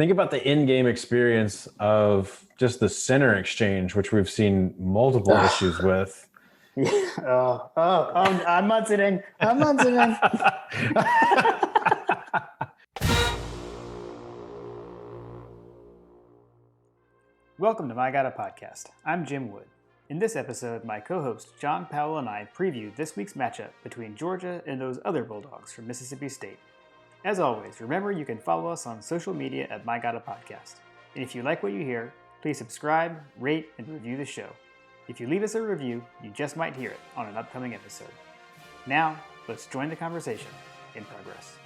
think about the in-game experience of just the center exchange, which we've seen multiple issues with. I'm munching. Welcome to My Gotta Podcast. I'm Jim Wood. In this episode, my co-host John Powell and I preview this week's matchup between Georgia and those other Bulldogs from Mississippi State. As always, remember you can follow us on social media at My Gotta Podcast. And if you like what you hear, please subscribe, rate, and review the show. If you leave us a review, you just might hear it on an upcoming episode. Now, let's join the conversation in progress.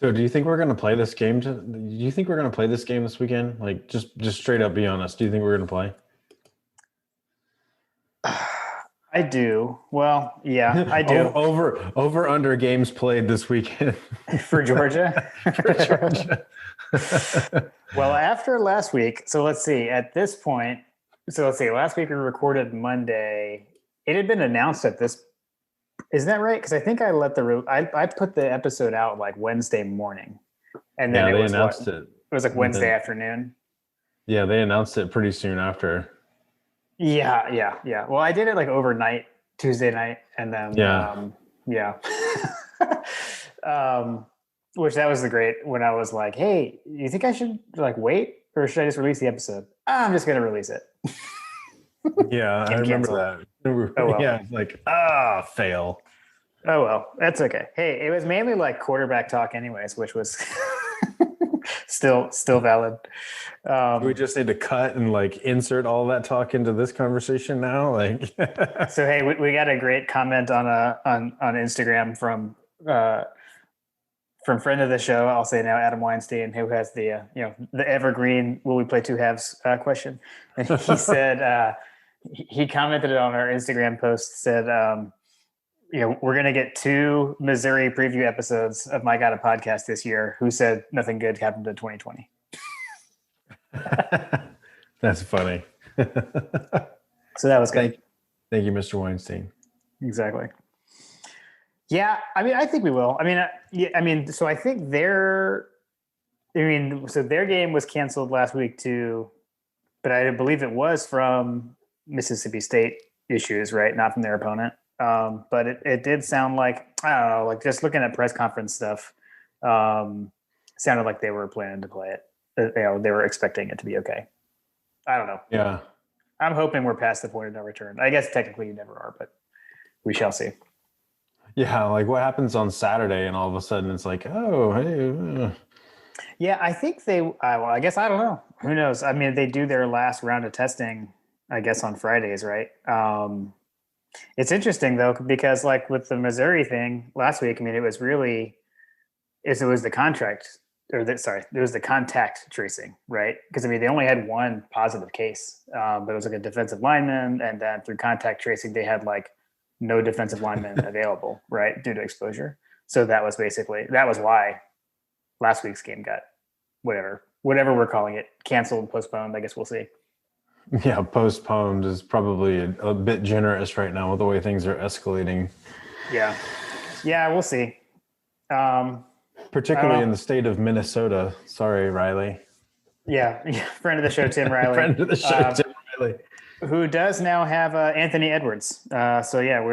So do you think we're going to play this game? Do you think we're going to play this game this weekend? Like, just straight up be honest. Do you think we're going to play? I do. Well, yeah, I do. Over under games played this weekend. For Georgia? For Georgia. Well, after last week, so let's see. At this point, last week we recorded Monday. It had been announced at this. Isn't that right? Because I think I put the episode out like Wednesday morning, and then they announced it. It was like Wednesday afternoon. Yeah, they announced it pretty soon after. Yeah. Well, I did it like overnight, Tuesday night, and then which that was the great when I was like, "Hey, you think I should like wait, or should I just release the episode?" I'm just gonna release it. Yeah, I remember that. Oh, well. Yeah, like fail. Oh well, that's okay. Hey, it was mainly like quarterback talk, anyways, which was still valid. We just need to cut and like insert all that talk into this conversation now. Like, so hey, we got a great comment on Instagram from friend of the show. I'll say now, Adam Weinstein, who has the the evergreen "Will we play two halves?" Question, and he said. He commented on our Instagram post, said, we're going to get 2 Missouri preview episodes of My Gotta Podcast this year. Who said nothing good happened in 2020? That's funny. So that was good. Thank you, Mr. Weinstein. Exactly. Yeah, I mean, I think we will. So I think their game was canceled last week too, but I believe it was from Mississippi State issues, right? Not from their opponent. But it did sound like, I don't know, like just looking at press conference stuff, sounded like they were planning to play it. They were expecting it to be okay. I don't know. Yeah. I'm hoping we're past the point of no return. I guess technically you never are, but we shall see. Yeah. Like what happens on Saturday and all of a sudden it's like, oh, hey. Yeah, I think I guess I don't know. Who knows? I mean, they do their last round of testing, I guess, on Fridays, right? It's interesting though, because like with the Missouri thing last week, I mean, it was the contact tracing, right? Because I mean, they only had one positive case, but it was like a defensive lineman, and then through contact tracing, they had like no defensive linemen available, right, due to exposure. So that was why last week's game got whatever we're calling it, canceled, postponed. I guess we'll see. Yeah, postponed is probably a bit generous right now with the way things are escalating. Yeah, we'll see. Particularly in the state of Minnesota. Sorry, Riley. Yeah, friend of the show, Tim Riley. Friend of the show, Tim Riley. Who does now have Anthony Edwards. So yeah,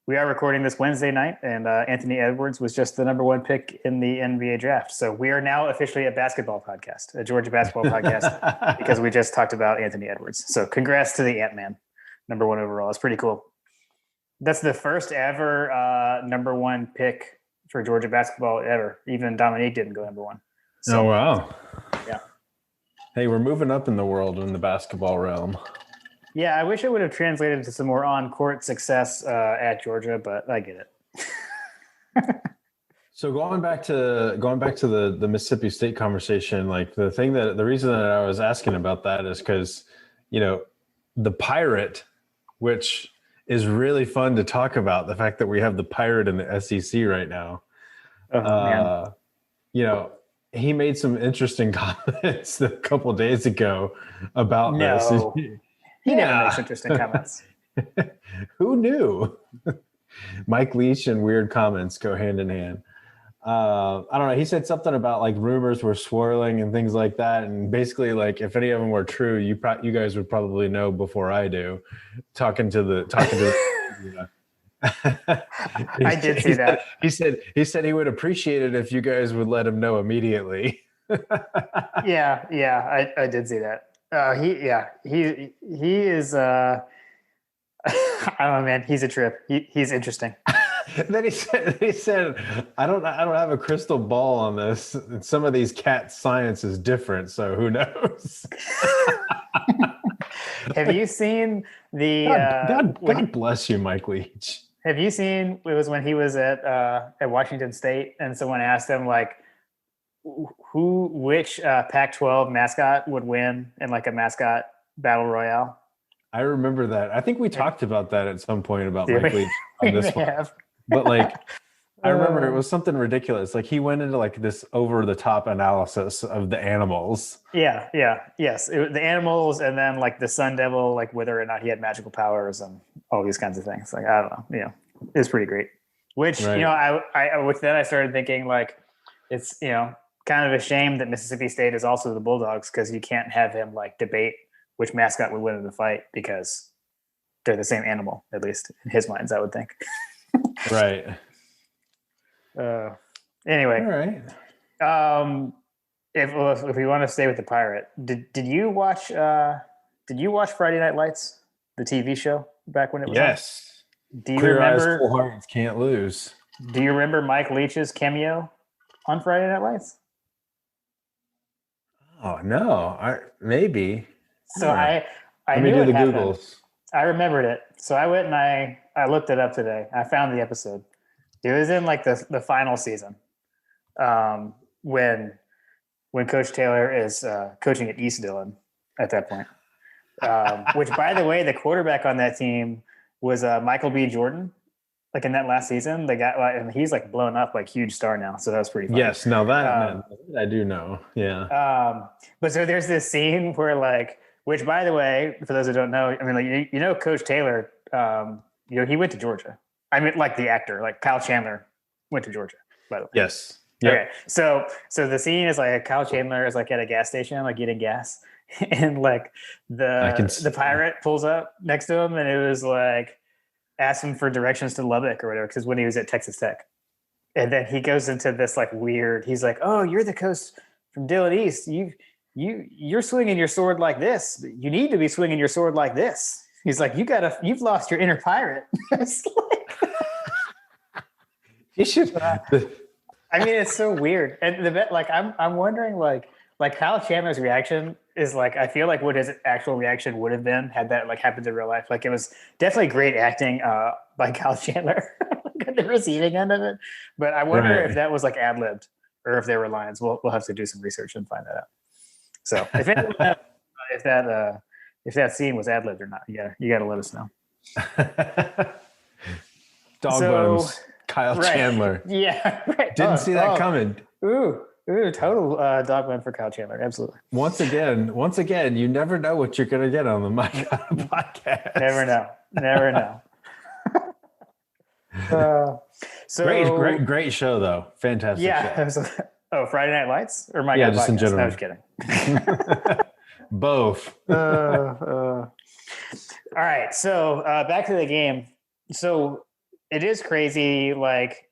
we are recording this Wednesday night, and Anthony Edwards was just the number 1 pick in the NBA draft. So we are now officially a basketball podcast, a Georgia basketball podcast, because we just talked about Anthony Edwards. So congrats to the Ant-Man, number 1 overall. It's pretty cool. That's the first ever number 1 pick for Georgia basketball ever. Even Dominique didn't go number 1. So, oh, wow. Yeah. Hey, we're moving up in the world in the basketball realm. Yeah, I wish it would have translated to some more on-court success at Georgia, but I get it. So going back to the Mississippi State conversation, like the reason that I was asking about that is because, the Pirate, which is really fun to talk about, the fact that we have the Pirate in the SEC right now. Oh, man. He made some interesting comments a couple of days ago about this. He never Yeah. makes interesting comments. Who knew? Mike Leach and weird comments go hand in hand. I don't know. He said something about like rumors were swirling and things like that, and basically, like if any of them were true, you guys would probably know before I do. Talking to the I did see that. He said he would appreciate it if you guys would let him know immediately. Yeah, I did see that. He is. I don't know, man. He's a trip. He's interesting. Then he said, I don't have a crystal ball on this. Some of these cats' science is different, so who knows? Have you seen the God bless you, Mike Leach. Have you seen it was when he was at Washington State and someone asked him like which Pac-12 mascot would win in like a mascot battle royale? I remember that. I think we talked about that at some point about Yeah, Mike Leach on this one. have. But like I remember it was something ridiculous. Like he went into like this over the top analysis of the animals. Yes. The animals, and then like the Sun Devil, like whether or not he had magical powers and all these kinds of things. Like I don't know, it's pretty great. Which Right. I with that I started thinking like it's kind of a shame that Mississippi State is also the Bulldogs because you can't have him like debate which mascot would win in the fight because they're the same animal, at least in his minds, I would think. Right. Anyway. All right. If we want to stay with the pirate, did you watch Friday Night Lights, the TV show back when it was Yes. on? Do you Clear remember? eyes, full hearts, can't lose. Do you remember Mike Leach's cameo on Friday Night Lights? Oh no, maybe. So I Let me knew do it the happened. Googles. I remembered it. So I went and I looked it up today. I found the episode. It was in like the final season, when Coach Taylor is coaching at East Dillon at that point. Which, by the way, the quarterback on that team was Michael B. Jordan. Like in that last season, they got and he's like blown up, like huge star now. So that was pretty fun. Yes, now that I do know. Yeah. But so there's this scene where like, which by the way, for those who don't know, I mean, like Coach Taylor, he went to Georgia. I mean, like the actor, like Kyle Chandler, went to Georgia. By the way. Yes. Yep. Okay. So the scene is like Kyle Chandler is like at a gas station, like getting gas, and like the pirate pulls up next to him, and it was like ask him for directions to Lubbock or whatever, because when he was at Texas Tech. And then he goes into this like weird, he's like, oh, you're the coach from Dillon East. You're swinging your sword like this. You need to be swinging your sword like this. He's like, you've lost your inner pirate. It's like, you should. I mean, it's so weird. And I'm wondering like Kyle Chandler's reaction is like, I feel like what his actual reaction would have been had that like happened in real life. Like it was definitely great acting by Kyle Chandler at the receiving end of it. But I wonder if that was like ad-libbed or if there were lines. We'll have to do some research and find that out. So if anyone knows if that scene was ad-libbed or not, you got to let us know. Dog bones, Kyle Chandler. Yeah, right. Didn't see that coming. Ooh, total dog bone for Kyle Chandler. Absolutely. Once again, you never know what you're going to get on the Mike podcast. Never know. So great show though. Fantastic. Yeah. Show. Friday Night Lights or my just podcast? in general. I was kidding. Both. All right. So back to the game. So it is crazy. Like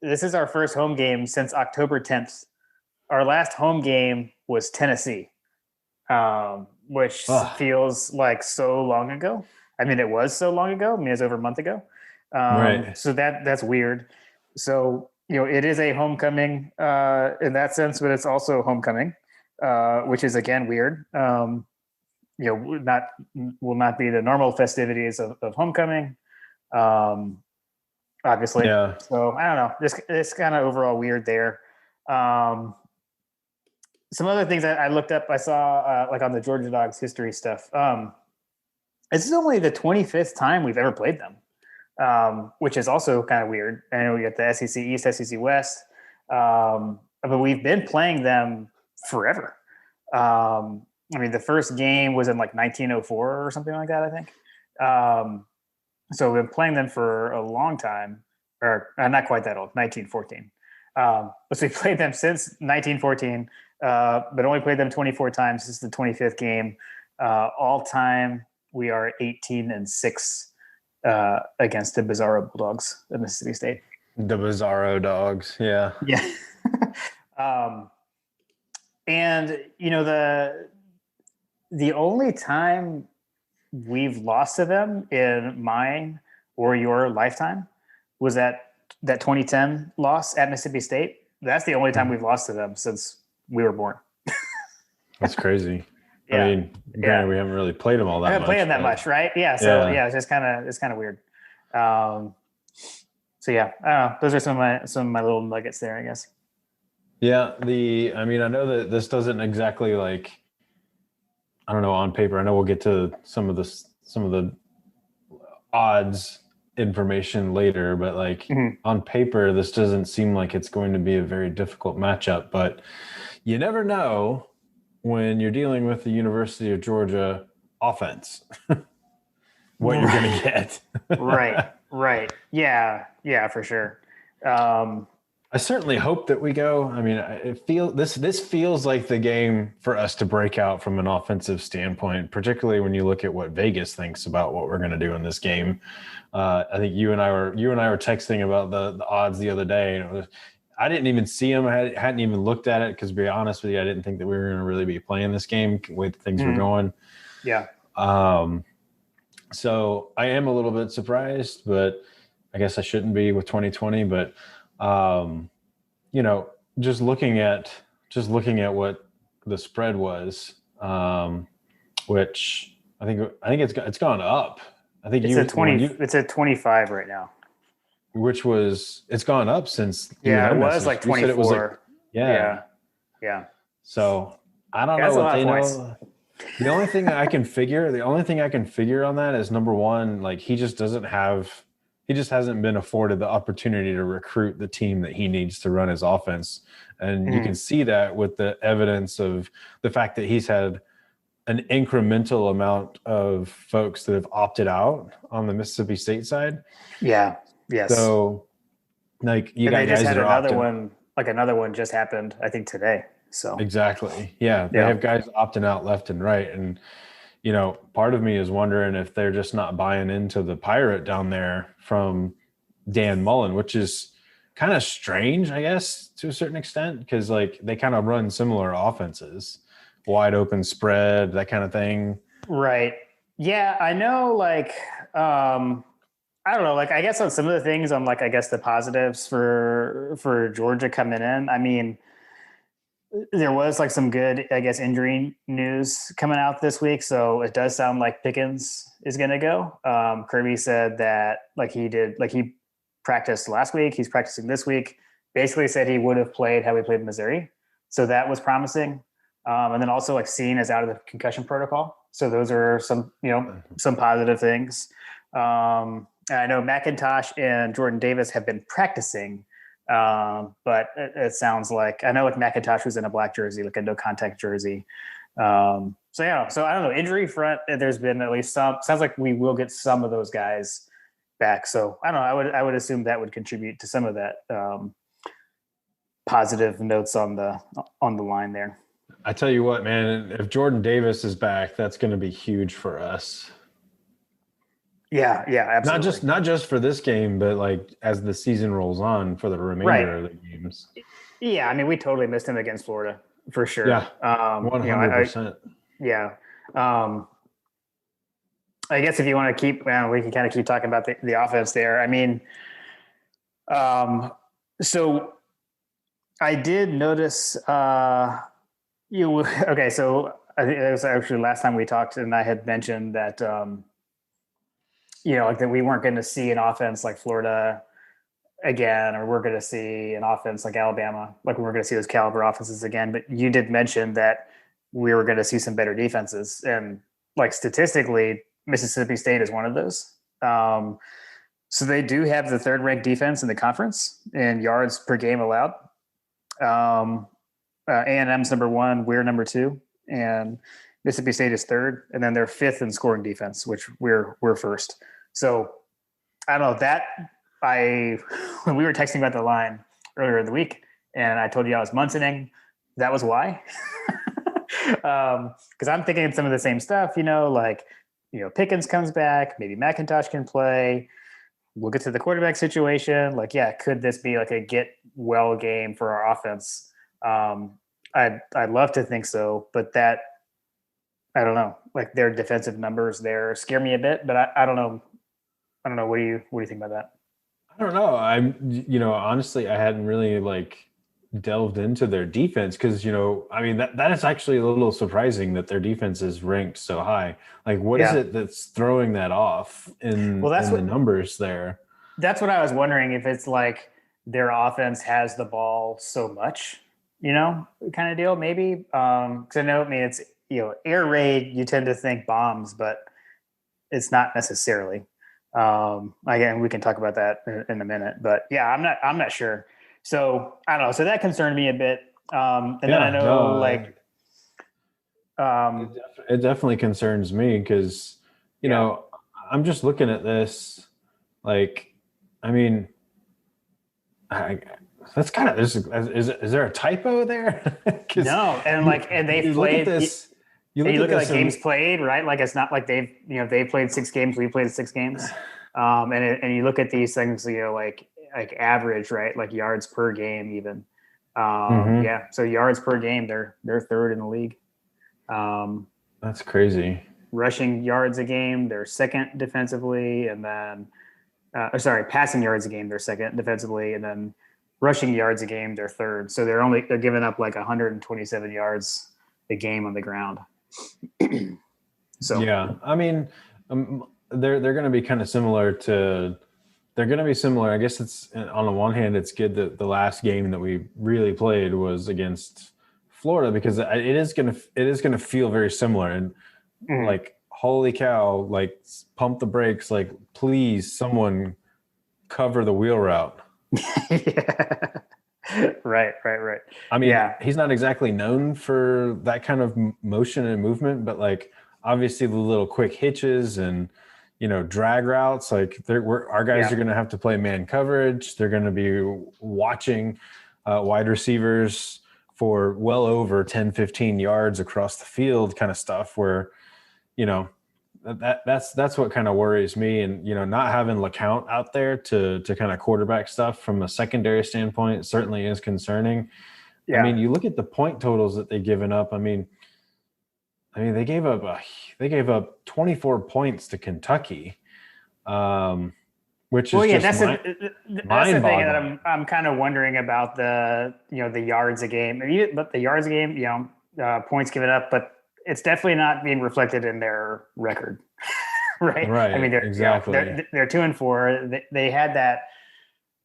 this is our first home game since October 10th. Our last home game was Tennessee, which feels like so long ago. I mean, it was so long ago. I mean, it was over a month ago. Right. So that's weird. So, it is a homecoming in that sense, but it's also homecoming, which is again weird. Will not be the normal festivities of homecoming. Obviously. Yeah. So I don't know. It's kind of overall weird there. Some other things I looked up, I saw like on the Georgia Dogs history stuff. This is only the 25th time we've ever played them, which is also kind of weird. I know we got the SEC East, SEC West, but we've been playing them forever. I mean, the first game was in like 1904 or something like that, I think. So we've been playing them for a long time, or not quite that old, 1914. But so we played them since 1914, but only played them 24 times. This is the 25th game. All time, we are 18-6 against the Bizarro Bulldogs of Mississippi State. The Bizarro Dogs, yeah. Yeah. And the only time we've lost to them in mine or your lifetime was that 2010 loss at Mississippi State. That's the only time we've lost to them since we were born. That's crazy. Yeah. I mean, granted, we haven't really played them all that much. I haven't played them that much, right? Yeah. So it's kind of weird. So yeah, I don't know. Those are some of my little nuggets there, I guess. Yeah. I mean, I know that this doesn't exactly like, I don't know, on paper. I know we'll get to some of the odds information later, but like on paper, this doesn't seem like it's going to be a very difficult matchup, but you never know when you're dealing with the University of Georgia offense, what you're going to get. Right. Yeah, for sure. I certainly hope that we go. I mean, this feels like the game for us to break out from an offensive standpoint, particularly when you look at what Vegas thinks about what we're going to do in this game. I think you and I were texting about the odds the other day. And I didn't even see them. I hadn't even looked at it because, to be honest with you, I didn't think that we were going to really be playing this game the way things were going. Yeah. So I am a little bit surprised, but I guess I shouldn't be with 2020. But just looking at what the spread was, which I think it's gone up. I think it's at 25 right now. Which it's gone up since. Yeah, it was like 24. It was like, yeah. So I don't know what they know. The only thing I can figure on that is, number one, like he just hasn't been afforded the opportunity to recruit the team that he needs to run his offense. And you can see that with the evidence of the fact that he's had an incremental amount of folks that have opted out on the Mississippi State side. Yeah. Yes. So like you guys just had another one just happened, I think, today. So exactly. Yeah. They have guys opting out left and right. And, part of me is wondering if they're just not buying into the pirate down there from Dan Mullen, which is kind of strange, I guess, to a certain extent, because like they kind of run similar offenses, wide open spread, that kind of thing. Right. Yeah. I know, like, I don't know, like, I guess on some of the things on, like, I guess the positives for Georgia coming in, I mean, there was like some good, I guess, injury news coming out this week. So it does sound like Pickens is going to go. Kirby said that he practiced last week. He's practicing this week. Basically said he would have played had we played Missouri. So that was promising. And then also like Seen is out of the concussion protocol. So those are some positive things. I know McIntosh and Jordan Davis have been practicing. But it sounds like, I know like McIntosh was in a black jersey, like a no contact jersey. So I don't know, injury front, there's been at least sounds like we will get some of those guys back. So I don't know, I would assume that would contribute to some of that, positive notes on the line there. I tell you what, man, if Jordan Davis is back, that's going to be huge for us. Yeah, absolutely. Not just for this game, but like as the season rolls on for the remainder of the games. Yeah, I mean, we totally missed him against Florida for sure. Yeah, 100%. Yeah. I guess if you want to we can kind of keep talking about the offense there. I mean, so I did notice. So I think it was actually last time we talked, and I had mentioned that. Like that we weren't going to see an offense like Florida again, or we're going to see an offense like Alabama, like we were going to see those caliber offenses again. But you did mention that we were going to see some better defenses, and like statistically, Mississippi State is one of those. So they do have the third ranked defense in the conference in yards per game allowed. A&M's number one, we're number two, and Mississippi State is third, and then they're fifth in scoring defense, which we're first. So I don't know that when we were texting about the line earlier in the week, and I told you I was Munsoning, that was why. Because I'm thinking some of the same stuff, like Pickens comes back, maybe McIntosh can play. We'll get to the quarterback situation. Like, yeah, could this be like a get well game for our offense? I'd love to think so, but that I don't know. Like their defensive numbers there scare me a bit, but I don't know. I don't know. What do you think about that? I don't know. Honestly, I hadn't really delved into their defense because, that is actually a little surprising that their defense is ranked so high. Like, what is it that's throwing that off in the numbers there? That's what I was wondering, if it's like their offense has the ball so much, kind of deal, maybe. Because I know, it's, air raid, you tend to think bombs, but it's not necessarily. Again, we can talk about that in a minute, but yeah, I'm not sure. So I don't know. So that concerned me a bit. And then I know it definitely concerns me because, I'm just looking at this, that's kind of, is there a typo there? No. And they've played this. You look at games played, right? Like it's not like they've played 6 games. We've played 6 games. And you look at these things, like average, right? Like yards per game, even. Yeah. So yards per game, they're third in the league. That's crazy. Rushing yards a game, they're second defensively, and then, passing yards a game, they're second defensively, and then rushing yards a game, they're third. So they're giving up 127 yards a game on the ground. So yeah, they're going to be kind of similar to. They're going to be similar. I guess it's, on the one hand, it's good that the last game that we really played was against Florida, because it is going to feel very similar. And holy cow, pump the brakes, please someone cover the wheel route. Yeah. Right. He's not exactly known for that kind of motion and movement, but obviously the little quick hitches and, drag routes, our guys are going to have to play man coverage. They're going to be watching wide receivers for well over 10, 15 yards across the field, kind of stuff where, that's what kind of worries me. And, not having LeCount out there to kind of quarterback stuff from a secondary standpoint certainly is concerning. Yeah. You look at the point totals that they've given up. They gave up 24 points to Kentucky, which is that's the thing that I'm kind of wondering about, the yards a game, but the yards a game, points given up, but it's definitely not being reflected in their record, right? They're exactly they're 2-4. They had that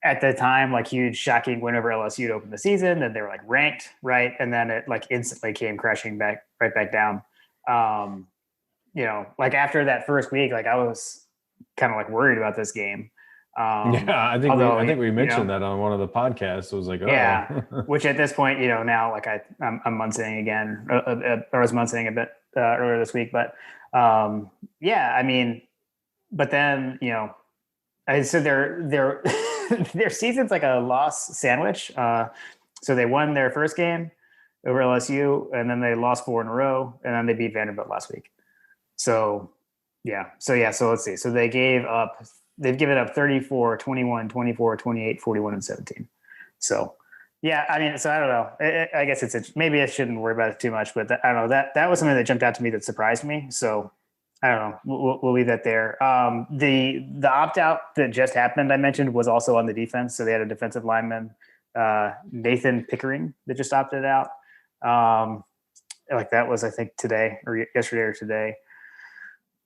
at the time, huge shocking win over LSU to open the season, and they were ranked, right? And then it instantly came crashing right back down. After that first week, I was kind of worried about this game. I think we mentioned that on one of the podcasts. It was yeah, which at this point, now I'm Munsoning again, or I was Munsoning a bit earlier this week, but but then I said their their season's like a loss sandwich. So they won their first game over LSU, and then they lost 4 in a row, and then they beat Vanderbilt last week. So let's see. So they've given up 34, 21, 24, 28, 41, and 17. So, so I don't know. I guess maybe I shouldn't worry about it too much, but I don't know. That was something that jumped out to me that surprised me. So I don't know. We'll leave that there. The opt-out that just happened, I mentioned, was also on the defense. So they had a defensive lineman, Nathan Pickering, that just opted out. That was, I think, today or yesterday or today.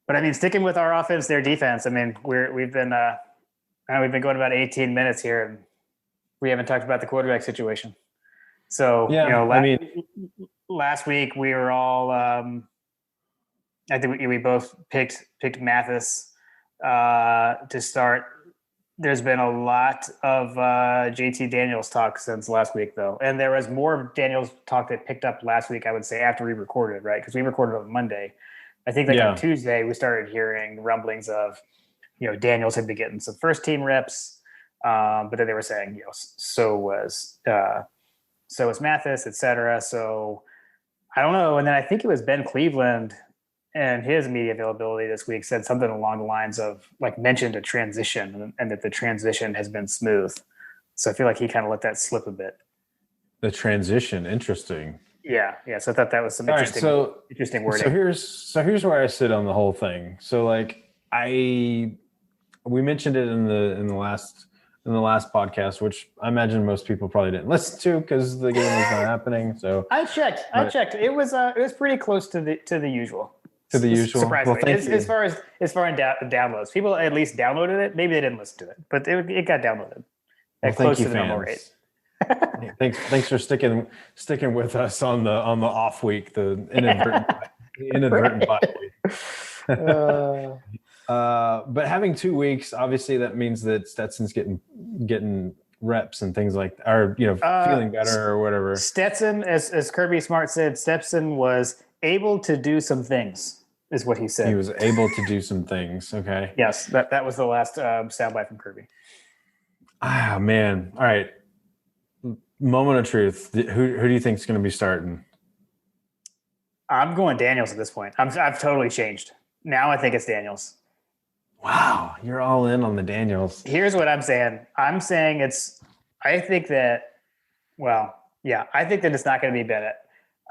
But sticking with our offense, their defense. We've been going about 18 minutes here, and we haven't talked about the quarterback situation. So last week we were all. I think we both picked Mathis to start There's been a lot of JT Daniels talk since last week, though. And there was more Daniels talk that picked up last week, I would say, after we recorded, right? Because we recorded on Monday. I think on Tuesday, we started hearing rumblings of, Daniels had been getting some first team reps. But then they were saying, so was Mathis, et cetera. So I don't know. And then I think it was Ben Cleveland and his media availability this week said something along the lines of mentioned a transition and that the transition has been smooth. So I feel like he kind of let that slip a bit. The transition. Interesting. Yeah. So I thought that was some interesting wording. So here's where I sit on the whole thing. So we mentioned it in the last podcast, which I imagine most people probably didn't listen to because the game was not happening. So I checked. It was pretty close to the usual. To the usual. Surprisingly, well, as far as downloads, people at least downloaded it. Maybe they didn't listen to it, but it got downloaded. Close to the normal rate. Thanks for sticking with us on the off week, the inadvertent bye week. But having 2 weeks, obviously, that means that Stetson's getting reps and things like that, or feeling better or whatever. Stetson, as Kirby Smart said, Stetson was able to do some things, is what he said. He was able to do some things. Okay. Yes, that was the last soundbite from Kirby. Ah, man. All right. Moment of truth. Who do you think is going to be starting? I'm going Daniels at this point. I've totally changed. Now I think it's Daniels. Wow, you're all in on the Daniels. Here's what I'm saying. I think that it's not going to be Bennett.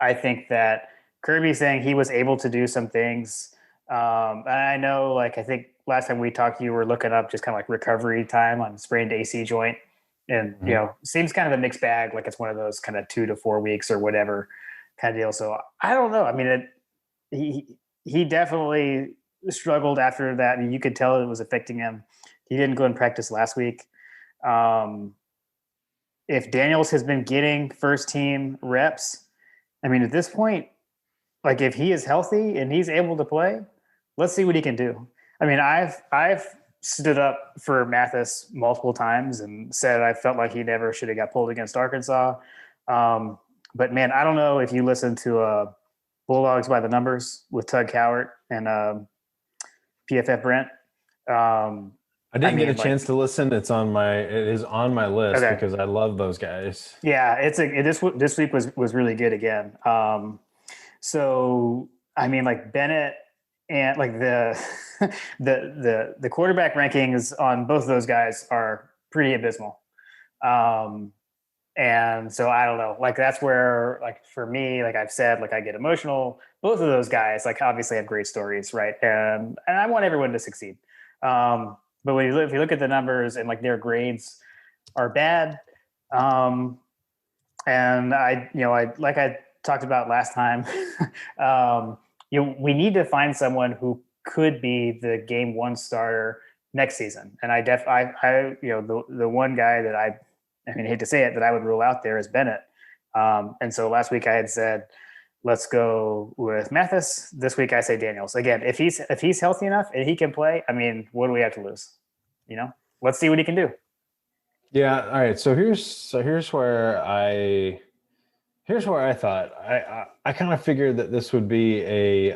I think that Kirby's saying he was able to do some things. And I know, I think last time we talked, you were looking up just kind of recovery time on sprained AC joint. And, seems kind of a mixed bag. It's one of those kind of 2 to 4 weeks or whatever kind of deal. So I don't know. I mean, he definitely struggled after that. I mean, you could tell it was affecting him. He didn't go and practice last week. If Daniels has been getting first team reps, I mean, at this point, if he is healthy and he's able to play, let's see what he can do. I mean, I've stood up for Mathis multiple times and said I felt like he never should have got pulled against Arkansas. But man, I don't know if you listen to Bulldogs by the Numbers with Tug Cowart and PFF Brent. I didn't get a chance to listen. It is on my list because I love those guys. Yeah, this week was really good again. So I mean, Bennett and the quarterback rankings on both of those guys are pretty abysmal. And so I don't know, that's where, for me, I've said, I get emotional. Both of those guys, obviously have great stories. Right. And I want everyone to succeed. But if you look at the numbers and their grades are bad. And I talked about last time, we need to find someone who could be the game one starter next season. And the one guy that I hate to say it, that I would rule out there is Bennett. And so last week I had said, let's go with Mathis. This week I say Daniels. Again, if he's healthy enough and he can play, I mean, what do we have to lose? Let's see what he can do. Yeah. All right. So here's where I thought I kind of figured that this would be a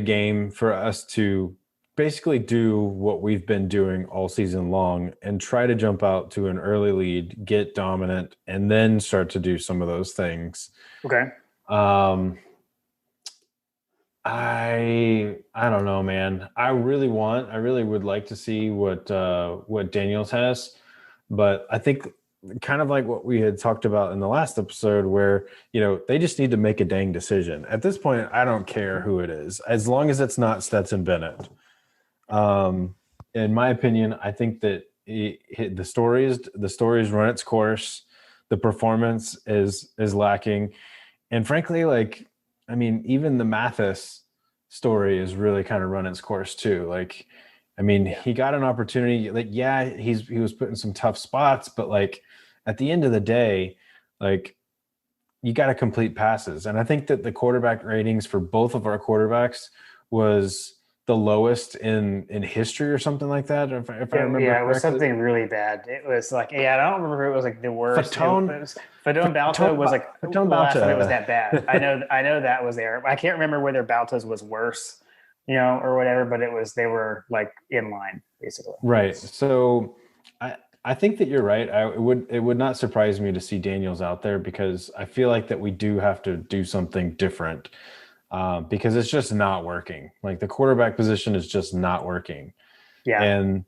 game for us to basically do what we've been doing all season long and try to jump out to an early lead, get dominant, and then start to do some of those things. Okay. I don't know, man. I really would like to see what Daniels has, but I think kind of like what we had talked about in the last episode where, they just need to make a dang decision. At this point, I don't care who it is, as long as it's not Stetson Bennett. In my opinion, I think that the stories run its course. The performance is lacking. And frankly, even the Mathis story is really kind of run its course too. He got an opportunity. He was put in some tough spots, but at the end of the day, you got to complete passes. And I think that the quarterback ratings for both of our quarterbacks was the lowest in history or something like that. If I remember Yeah, it was correctly. something really bad. It was like, yeah, I don't remember if it was like the worst. It Fatone was Fadone Balto was like the Fatone last time it was Bauta. that bad. I know that was there. I can't remember whether Balto's was worse, or whatever, but they were like in line basically. Right. So I think that you're right. It would not surprise me to see Daniels out there because I feel like that we do have to do something different because it's just not working. Like the quarterback position is just not working. Yeah. And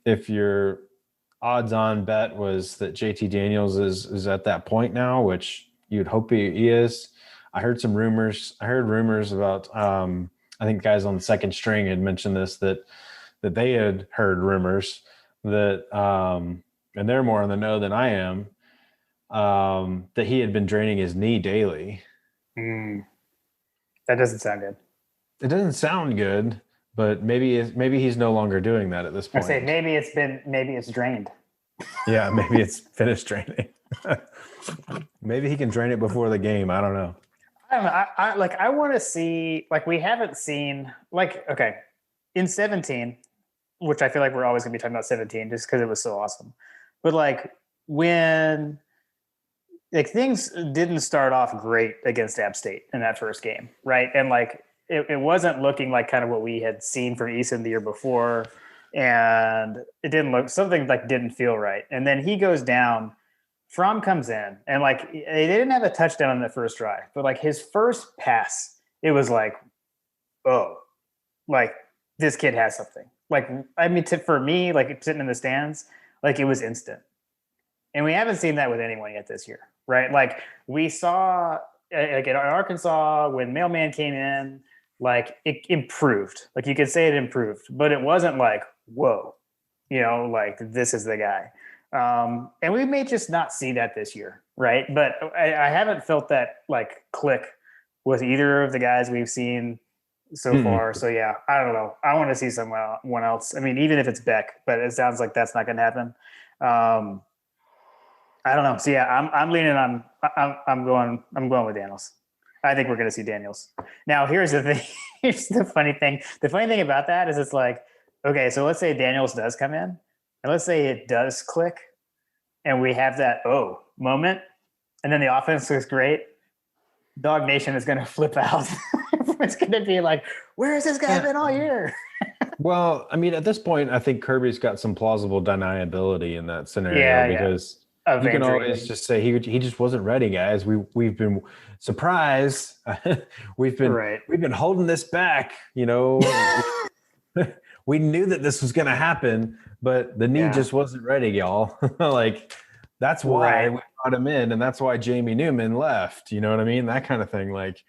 if your odds on bet was that JT Daniels is at that point now, which you'd hope he is. I heard some rumors. I heard rumors about I think guys on the second string had mentioned this that they had heard rumors that and they're more in the know than I am that he had been draining his knee daily. Mm, that doesn't sound good. It doesn't sound good, but maybe he's no longer doing that at this I say point. maybe it's drained. Yeah, maybe it's finished draining. Maybe he can drain it before the game. I don't know. I don't know. I want to see, like, we haven't seen, like, okay, in 17, which I feel like we're always going to be talking about 17 just because it was so awesome. But like when like things didn't start off great against App State in that first game, right? And like it wasn't looking like kind of what we had seen from Eason the year before, and it didn't look something like didn't feel right. And then he goes down. Fromm comes in, and like they didn't have a touchdown in the first drive, but like his first pass, it was like, oh, like this kid has something. Like I mean, for me, like sitting in the stands, like it was instant. And we haven't seen that with anyone yet this year, right? Like we saw like in Arkansas when Mailman came in, like it improved. Like you could say it improved, but it wasn't like, whoa, like this is the guy. And we may just not see that this year, right? But I haven't felt that like click with either of the guys we've seen so Mm-mm. far. So yeah, I don't know. I want to see someone else. I mean, even if it's Beck, but it sounds like that's not going to happen. I don't know. So yeah, I'm leaning on. I'm going with Daniels. I think we're going to see Daniels. Now, here's the thing. Here's the funny thing. The funny thing about that is it's like, okay, so let's say Daniels does come in, and let's say it does click, and we have that moment, and then the offense looks great. Dog Nation is going to flip out. It's going to be like, where has this guy been all year? Well, I mean, at this point, I think Kirby's got some plausible deniability in that scenario because Of you can injury. always just say he just wasn't ready, guys. We've been surprised. we've been holding this back. We knew that this was going to happen, but the knee just wasn't ready, y'all. Like that's why we brought him in, and that's why Jamie Newman left. You know what I mean? That kind of thing. Like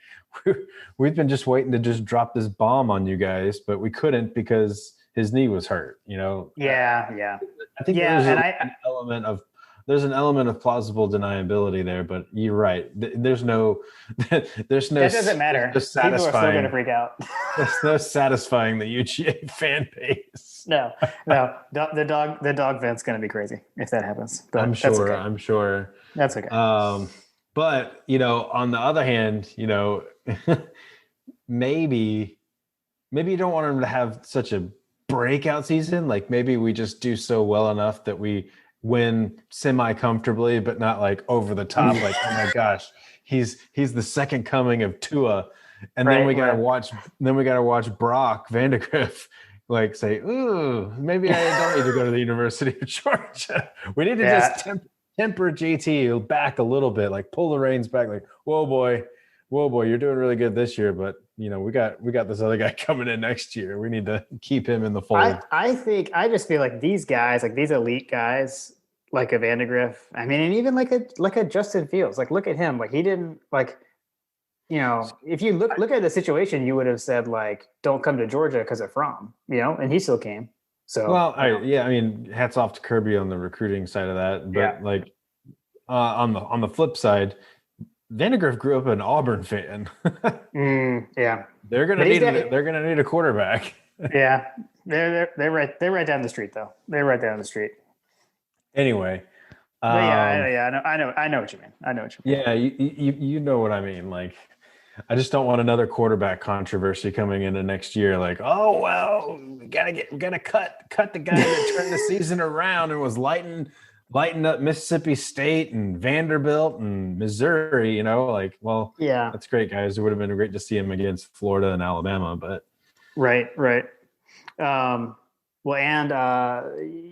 we've been just waiting to just drop this bomb on you guys, but we couldn't because his knee was hurt. Yeah. I think there's an element of plausible deniability there, but you're right. There's no that doesn't matter. People are still going to freak out. There's no satisfying the UGA fan base. No. The dog vent's going to be crazy if that happens. But I'm sure. Okay. I'm sure. That's okay. But on the other hand, maybe you don't want him to have such a breakout season. Like maybe we just do so well enough that we win semi comfortably, but not like over the top. Like, oh my gosh, he's the second coming of Tua, and then we gotta watch Brock Vandegrift like say, ooh, maybe I don't need to go to the University of Georgia. We need to just temper JT back a little bit, like pull the reins back, like whoa boy, you're doing really good this year, but we got this other guy coming in next year. We need to keep him in the fold. I just feel like these guys, like these elite guys, like a Vandegrift, I mean, and even like a Justin Fields, like look at him, like he didn't like, if you look at the situation, you would have said like, don't come to Georgia because of Fromm, and he still came. So I mean, hats off to Kirby on the recruiting side of that, but like on the flip side, Vandegrift grew up an Auburn fan. Yeah, they're gonna need a quarterback. Yeah, they're right down the street though. They're right down the street. Anyway, I know what you mean. Yeah, you know what I mean. Like, I just don't want another quarterback controversy coming into next year. Like, oh well, we gotta cut the guy that turned the season around and was lighting up Mississippi State and Vanderbilt and Missouri. You know, like, well, Yeah. that's great, guys. It would have been great to see him against Florida and Alabama, but Right. Well, and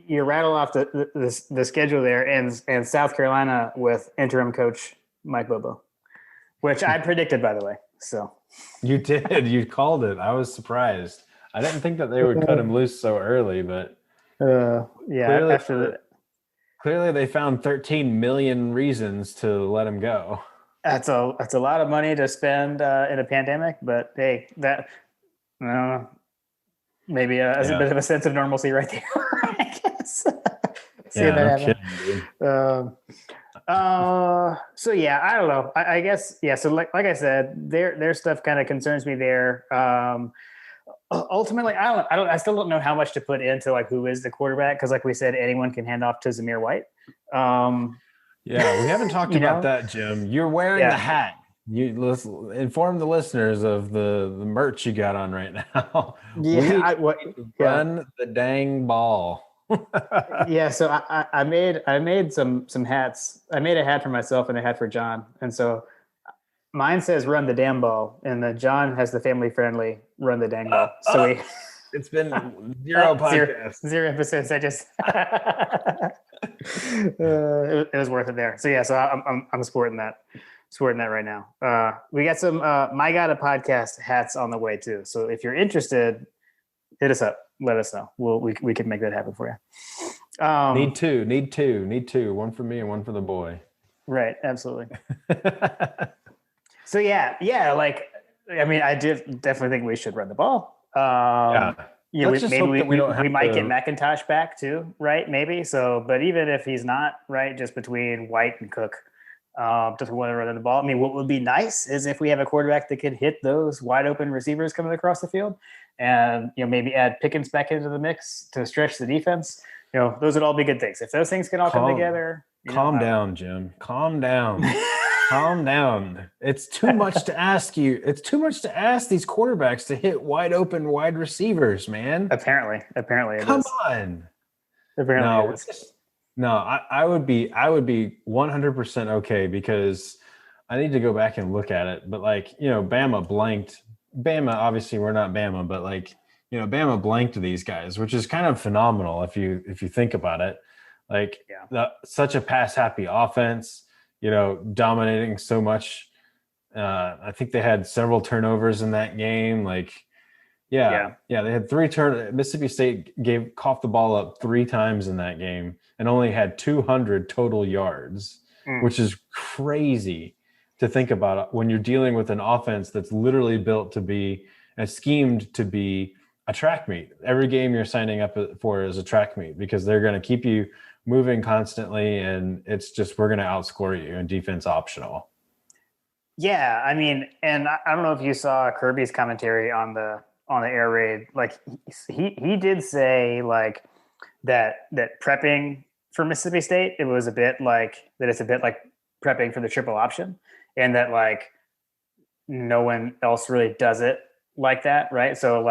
you rattle off the schedule there, and South Carolina with interim coach Mike Bobo, which I predicted, by the way. So you did. You called it. I was surprised. I didn't think that they would cut him loose so early, but yeah, clearly they found 13 million reasons to let him go. that's a lot of money to spend in a pandemic, but hey, that maybe a bit of a sense of normalcy right there. I guess. Yeah, no kidding, so yeah, I don't know. I guess yeah. So like I said, their stuff kind of concerns me there. Ultimately, I still don't know how much to put into like who is the quarterback, because like we said, anyone can hand off to Zamir White. Yeah, we haven't talked about that, Jim. You're wearing the hat. You inform the listeners of the merch you got on right now. Yeah, run the dang ball. Yeah, so I made some hats. I made a hat for myself and a hat for John, and so mine says "Run the damn ball," and then John has the family friendly "Run the dang ball." So it's been zero podcasts, zero episodes. I just it was worth it there. So yeah, so I'm sporting that right now. We got some My God, a Podcast hats on the way too. So if you're interested, hit us up. Let us know. We can make that happen for you. Need two. One for me and one for the boy. Right. Absolutely. So yeah. Like, I mean, I did definitely think we should run the ball. We might get McIntosh back too, right? Maybe. So, but even if he's not, right, just between White and Cook, doesn't want to run the ball. I mean, what would be nice is if we have a quarterback that could hit those wide open receivers coming across the field, and maybe add Pickens back into the mix to stretch the defense. Those would all be good things. If those things can all come together. Calm down, Jim. Calm down. Calm down. It's too much to ask you. It's too much to ask these quarterbacks to hit wide open wide receivers, man. Apparently, come on. Apparently, it is. No, I would be 100% okay, because I need to go back and look at it. But Bama blanked. Bama, obviously we're not Bama, but Bama blanked these guys, which is kind of phenomenal if you think about it. Such a pass happy offense, dominating so much. I think they had several turnovers in that game. They had 3 turnovers. Mississippi State coughed the ball up 3 times in that game and only had 200 total yards, which is crazy to think about when you're dealing with an offense that's literally built to be and schemed to be a track meet. Every game you're signing up for is a track meet, because they're going to keep you moving constantly, and it's just, we're going to outscore you and defense optional. Yeah, I mean, and I don't know if you saw Kirby's commentary on the air raid. Like he did say that prepping for Mississippi State, it's a bit like prepping for the triple option, and that no one else really does it like that, right? So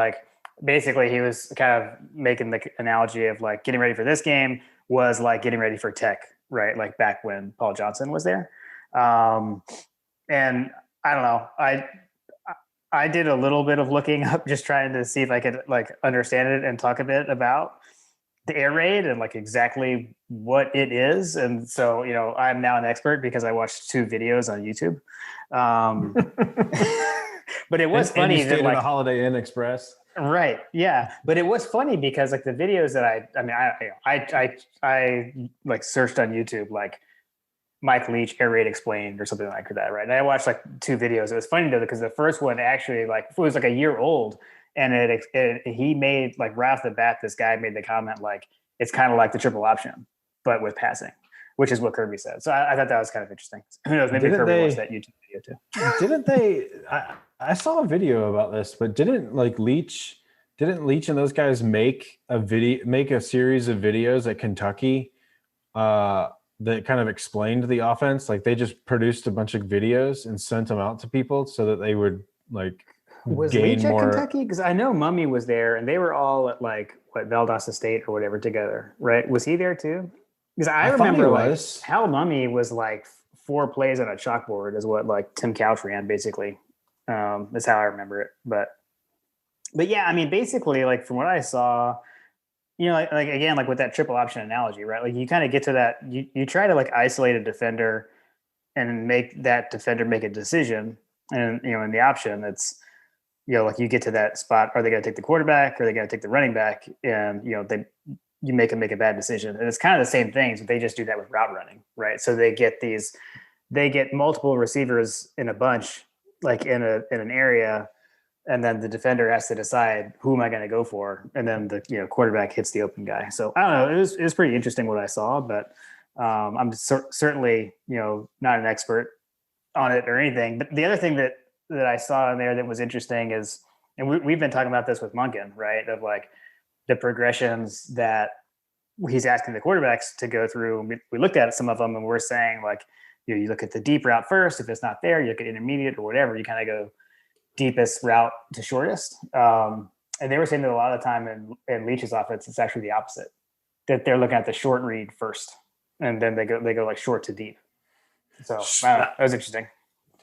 basically he was kind of making the analogy of getting ready for this game was like getting ready for Tech, right? Like back when Paul Johnson was there. And I don't know, I did a little bit of looking up, just trying to see if I could understand it and talk a bit about the air raid and exactly what it is. And so, I'm now an expert because I watched 2 videos on YouTube. But it was funny that the Holiday Inn Express. Right. Yeah. But it was funny because the videos that I searched on YouTube, Mike Leach air raid explained or something like that. Right. And I watched 2 videos. It was funny though, because the first one actually it was a year old, and he made right off the bat, this guy made the comment, it's kind of like the triple option, but with passing, which is what Kirby said. So I thought that was kind of interesting. Who knows? Maybe Kirby watched that YouTube video too. Didn't they? I saw a video about this, but didn't Leach and those guys make a series of videos at Kentucky that kind of explained the offense. Like they just produced a bunch of videos and sent them out to people so that they would like Was gain Leach at more. Kentucky? Because I know Mummy was there, and they were all at like what Valdosta State or whatever together, right? Was he there too? Because I thought he remember like was. Hal Mummy was like 4 plays on a chalkboard is what like Tim Couch ran basically. That's how I remember it. But yeah, I mean, basically, like from what I saw, like again, like with that triple option analogy, right? Like you kind of get to that, you try to like isolate a defender and make that defender make a decision, and in the option, it's like you get to that spot: are they going to take the quarterback? Or are they going to take the running back? And you make them make a bad decision, and it's kind of the same things, but they just do that with route running, right? So they get multiple receivers in a bunch, like in an area. And then the defender has to decide who am I going to go for, and then the quarterback hits the open guy. So I don't know. It was pretty interesting what I saw, but I'm certainly not an expert on it or anything. But the other thing that I saw in there that was interesting is, and we've been talking about this with Munkin, right? Of like the progressions that he's asking the quarterbacks to go through. We looked at some of them, and we're saying like you look at the deep route first. If it's not there, you look at intermediate or whatever. You kind of go deepest route to shortest. And they were saying that a lot of the time in Leach's offense, it's actually the opposite, that they're looking at the short read first, and then they go like short to deep. So that was interesting.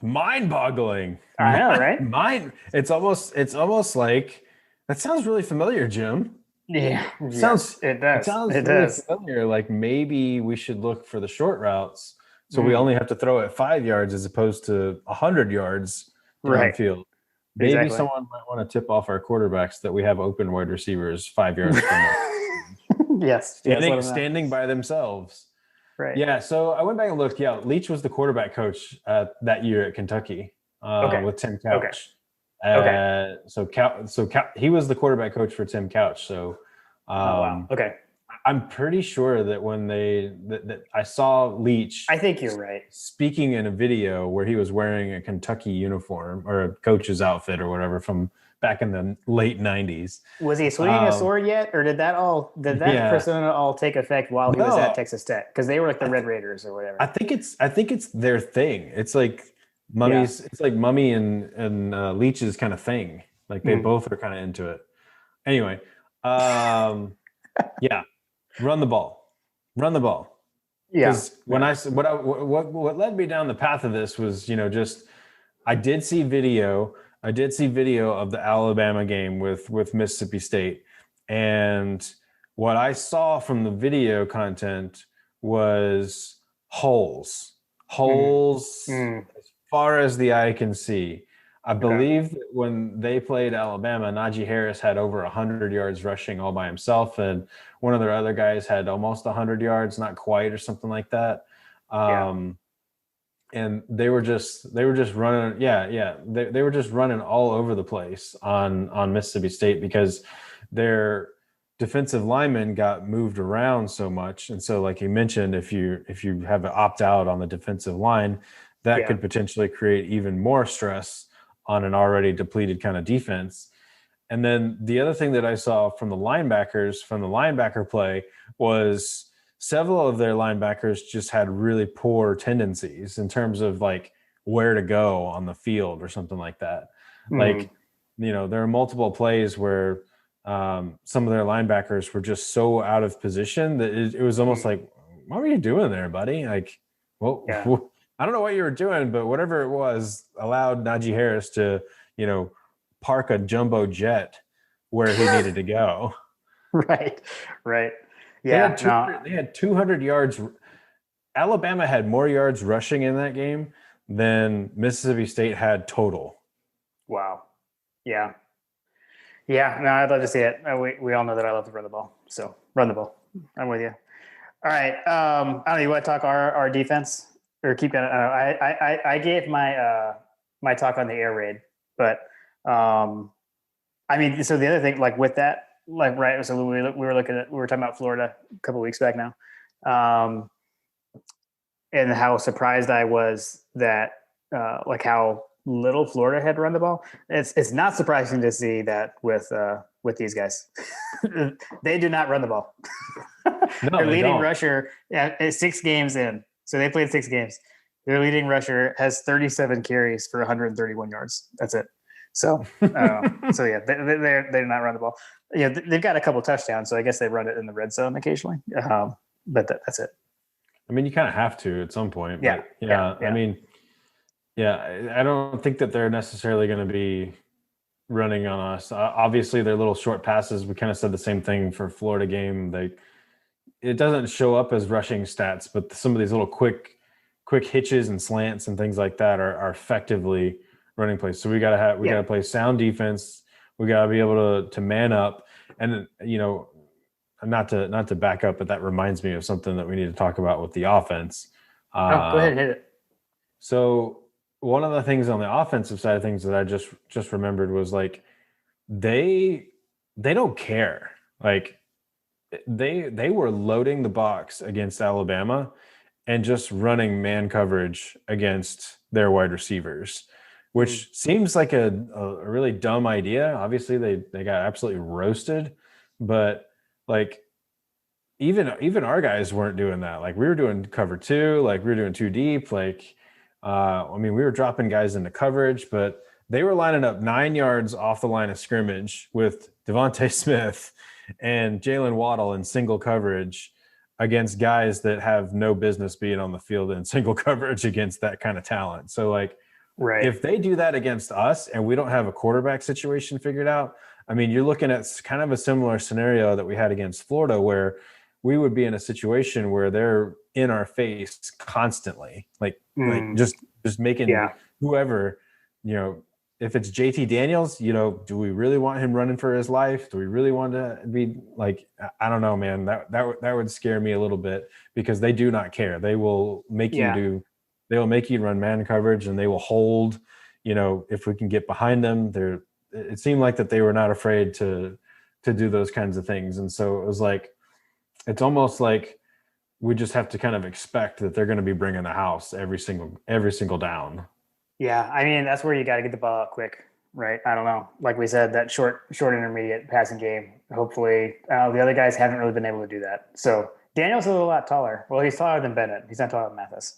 Mind-boggling. I know, right? It's almost like that sounds really familiar, Jim. Yeah. It does. It sounds really familiar. Like maybe we should look for the short routes. So we only have to throw it 5 yards as opposed to 100 yards downfield. Maybe someone might want to tip off our quarterbacks that we have open wide receivers 5 yards from us. Yes. Standing by themselves. Right. Yeah. So I went back and looked. Yeah. Leach was the quarterback coach that year at Kentucky with Tim Couch. Okay. So he was the quarterback coach for Tim Couch. So wow. Okay. I'm pretty sure that when that I saw Leach, I think you're right, speaking in a video where he was wearing a Kentucky uniform or a coach's outfit or whatever from back in the late 90s. Was he swinging a sword yet, or did that persona all take effect while he was at Texas Tech? Because they were like the Red Raiders or whatever. I think it's their thing. It's like Mummy's. Yeah. It's like Mummy and Leach's kind of thing. Like they both are kind of into it. Anyway, yeah. Run the ball. Yeah. What led me down the path of this was, I did see video of the Alabama game with Mississippi State. And what I saw from the video content was holes as far as the eye can see. I believe that when they played Alabama, Najee Harris had over 100 yards rushing all by himself, and one of their other guys had almost 100 yards, not quite, or something like that. And they were just running. They were just running all over the place on Mississippi State because their defensive linemen got moved around so much. And so, like you mentioned, if you have an opt out on the defensive line, that could potentially create even more stress on an already depleted kind of defense. And then the other thing that I saw from the linebacker play was several of their linebackers just had really poor tendencies in terms of like where to go on the field or something like that. Like, there are multiple plays where some of their linebackers were just so out of position that it was almost like, what were you doing there, buddy? Like, well, I don't know what you were doing, but whatever it was allowed Najee Harris to, park a jumbo jet where he needed to go. Right. Yeah. They had 200 yards. Alabama had more yards rushing in that game than Mississippi State had total. Wow. Yeah. Yeah. No, I'd love to see it. We all know that I love to run the ball. So run the ball. I'm with you. All right. I don't know. You want to talk our defense? Or keep going. I gave my talk on the air raid, but I mean, so the other thing, like with that, like right, so we were talking about Florida a couple of weeks back now, and how surprised I was that like how little Florida had run the ball. It's not surprising to see that with these guys, they do not run the ball. No, Their they leading don't. rusher at 6 games in. So they played 6 games. Their leading rusher has 37 carries for 131 yards. That's it. So, so yeah, they're not run the ball. Yeah, they've got a couple touchdowns, so I guess they run it in the red zone occasionally. But that's it. I mean, you kind of have to at some point, Yeah, but yeah, yeah. I mean, yeah, I don't think that they're necessarily going to be running on us. Obviously, they're little short passes. We kind of said the same thing for Florida game. It doesn't show up as rushing stats, but some of these little quick hitches and slants and things like that are effectively running plays. So we gotta play sound defense. We gotta be able to man up, and not to back up, but that reminds me of something that we need to talk about with the offense. Go ahead and hit it. So one of the things on the offensive side of things that I just remembered was like they don't care. Like they were loading the box against Alabama and just running man coverage against their wide receivers, which seems like a really dumb idea. Obviously, they got absolutely roasted, but like even our guys weren't doing that. Like we were doing cover two, like we were doing too deep. Like I mean, we were dropping guys into coverage, but they were lining up 9 yards off the line of scrimmage with Devontae Smith and Jalen Waddle in single coverage against guys that have no business being on the field in single coverage against that kind of talent. So like, if they do that against us and we don't have a quarterback situation figured out, I mean, you're looking at kind of a similar scenario that we had against Florida, where we would be in a situation where they're in our face constantly, like just making whoever, if it's JT Daniels, do we really want him running for his life? Do we really want to be like, I don't know, man, that would scare me a little bit, because they do not care. They will make they will make you run man coverage, and they will hold, if we can get behind them. It seemed like that they were not afraid to do those kinds of things. And so it was like, it's almost like we just have to kind of expect that they're going to be bringing the house every single down. Yeah, I mean, that's where you got to get the ball out quick, right? I don't know. Like we said, that short intermediate passing game. Hopefully, the other guys haven't really been able to do that. So Daniel's a lot taller. Well, he's taller than Bennett. He's not taller than Mathis.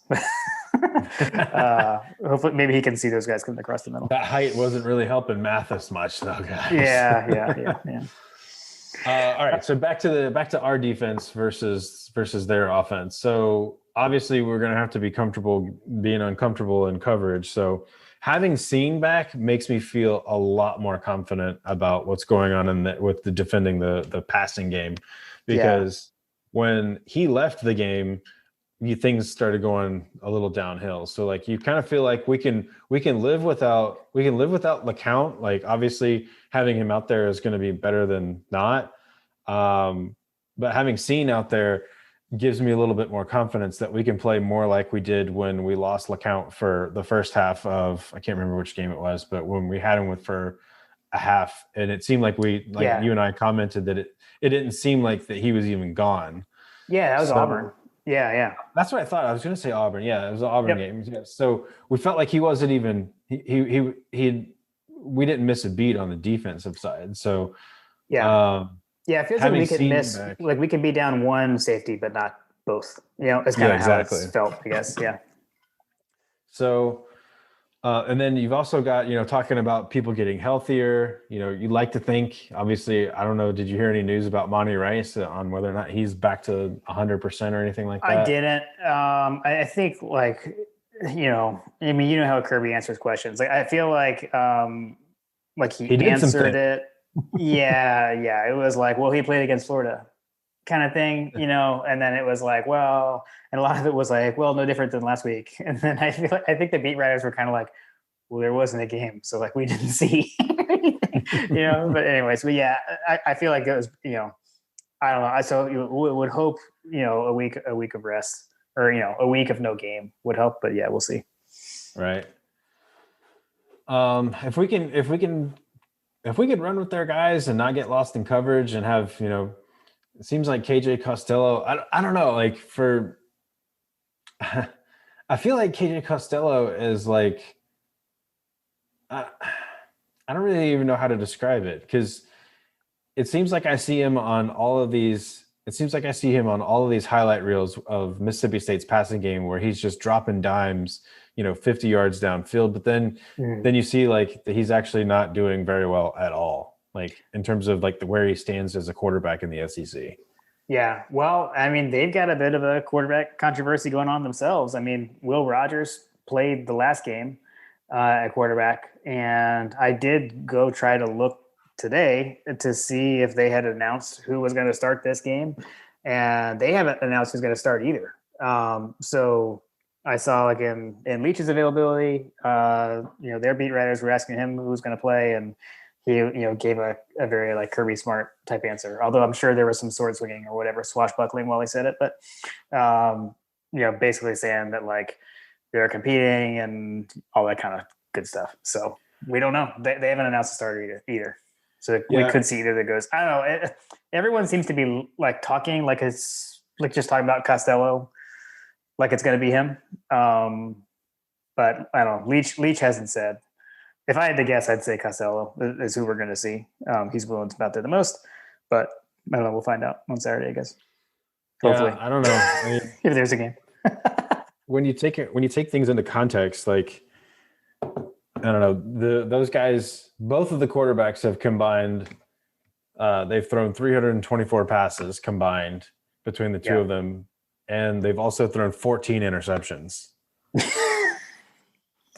Hopefully, maybe he can see those guys coming across the middle. That height wasn't really helping Mathis much, though, guys. Yeah. All right, so back to our defense versus their offense. So obviously, we're going to have to be comfortable being uncomfortable in coverage. So having seen back makes me feel a lot more confident about what's going on with the defending the passing game, because when he left the game, things started going a little downhill. So like you kind of feel like we can live without LeCount. Like obviously having him out there is going to be better than not. But having seen out there gives me a little bit more confidence that we can play more like we did when we lost LeCount for the first half of, I can't remember which game it was, but when we had him for a half, and it seemed like you and I commented that it didn't seem like that he was even gone. Yeah, that was Auburn. Yeah. That's what I thought. I was going to say Auburn. Yeah, it was an Auburn game. Yeah. So we felt like he wasn't even we didn't miss a beat on the defensive side. So it feels like we could miss like we could be down one safety but not both. It's kind of how it's felt, I guess. Yeah. So and then you've also got, talking about people getting healthier. You like to think, obviously, I don't know, did you hear any news about Monty Rice on whether or not he's back to 100% or anything like that? I didn't. I think like, I mean, how Kirby answers questions. Like, I feel like he answered it. Yeah. It was like, well, he played against Florida kind of thing, and then it was like, well, and a lot of it was like, well, no different than last week. And then I think the beat writers were kind of like, well, there wasn't a game, so like we didn't see anything, but anyways, but yeah, I feel like it was, I don't know. So you would hope, a week of rest, or, a week of no game would help, but yeah, we'll see. Right. If we can run with their guys and not get lost in coverage and have, it seems like KJ Costello, I don't know, like I feel like KJ Costello is like, I don't really even know how to describe it, because it seems like I see him on all of these it seems like I see him on all of these highlight reels of Mississippi State's passing game where he's just dropping dimes, 50 yards downfield. But then you see like that he's actually not doing very well at all, like in terms of like where he stands as a quarterback in the SEC. Yeah. Well, I mean, they've got a bit of a quarterback controversy going on themselves. I mean, Will Rogers played the last game at quarterback, and I did go try to look today to see if they had announced who was going to start this game, and they haven't announced who's going to start either. So I saw like in Leach's availability, their beat writers were asking him who was going to play, and he gave a very like Kirby Smart type answer. Although I'm sure there was some sword swinging or whatever, swashbuckling while he said it, but basically saying that like they're competing and all that kind of good stuff. So we don't know. They haven't announced a starter either. So we could see either that goes. I don't know. Everyone seems to be like talking like it's like just talking about Costello, like it's going to be him. But I don't know. Leach hasn't said. If I had to guess, I'd say Costello is who we're going to see. He's willing to out there the most, but I don't know. We'll find out on Saturday, I guess. Hopefully. Yeah, I don't know. I mean, if there's a game. when you take things into context, like I don't know, those guys, both of the quarterbacks have combined. They've thrown 324 passes combined between the two of them, and they've also thrown 14 interceptions.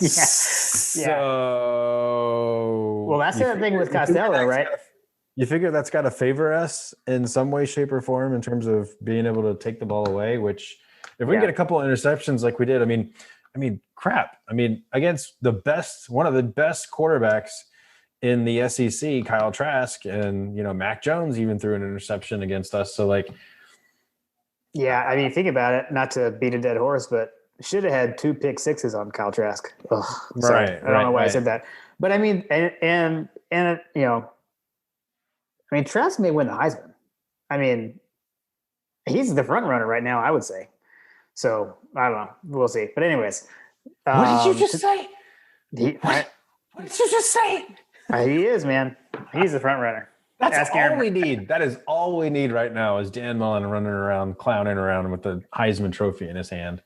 Yeah. So, well, that's the thing with Costello, right? You figure that's got to favor us in some way, shape, or form in terms of being able to take the ball away. Which, if we can get a couple of interceptions like we did, I mean, crap. I mean, against one of the best quarterbacks in the SEC, Kyle Trask, and Mac Jones even threw an interception against us. So, like, yeah, I mean, think about it. Not to beat a dead horse, but should have had 2 pick sixes on Kyle Trask. Ugh, sorry. I don't know why I said that, but I mean, and Trask may win the Heisman. I mean, he's the front runner right now, I would say. So I don't know. We'll see. But anyways, what did you just say? What did you just say? He is, man. He's the front runner. That's all we need. That is all we need right now is Dan Mullen running around, clowning around with the Heisman Trophy in his hand.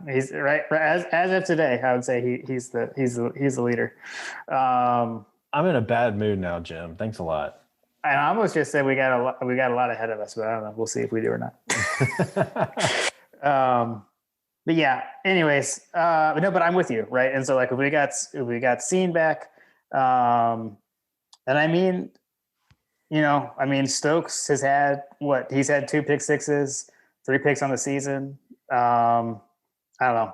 He's right as of today. I would say he's the leader. I'm in a bad mood now, Jim. Thanks a lot. I almost just said we got a lot ahead of us, but I don't know. We'll see if we do or not. But yeah. Anyways, but I'm with you, right? And so like if we got Scene back, and I mean, Stokes has had he's had 2 pick sixes, 3 picks on the season. I don't know.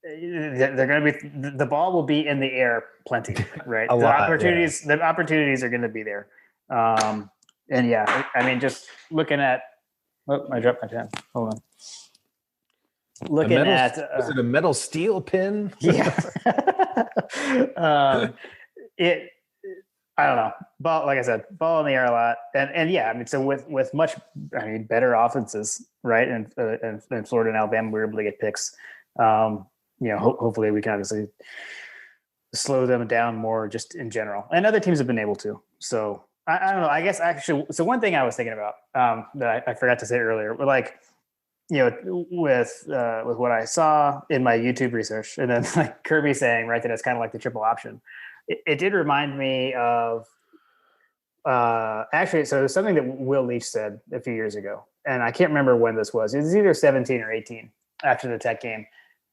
They're going to be the ball will be in the air plenty, right? The opportunities are going to be there. And yeah, I mean, just looking at. Oh, I dropped my pen. Hold on. Looking at. Was it a metal steel pin? Yeah. I don't know. Ball, like I said, ball in the air a lot, and yeah, I mean, so with much, better offenses, right? And Florida and Alabama, we were able to get picks. Hopefully we can obviously slow them down more, just in general. And other teams have been able to. So I don't know. I guess actually, so one thing I was thinking about that I forgot to say earlier, but like, with what I saw in my YouTube research, and then like Kirby saying, right, that it's kind of like the triple option. It did remind me of actually, so there's something that Will Leach said a few years ago, and I can't remember when this was. It was either 17 or 18 after the Tech game,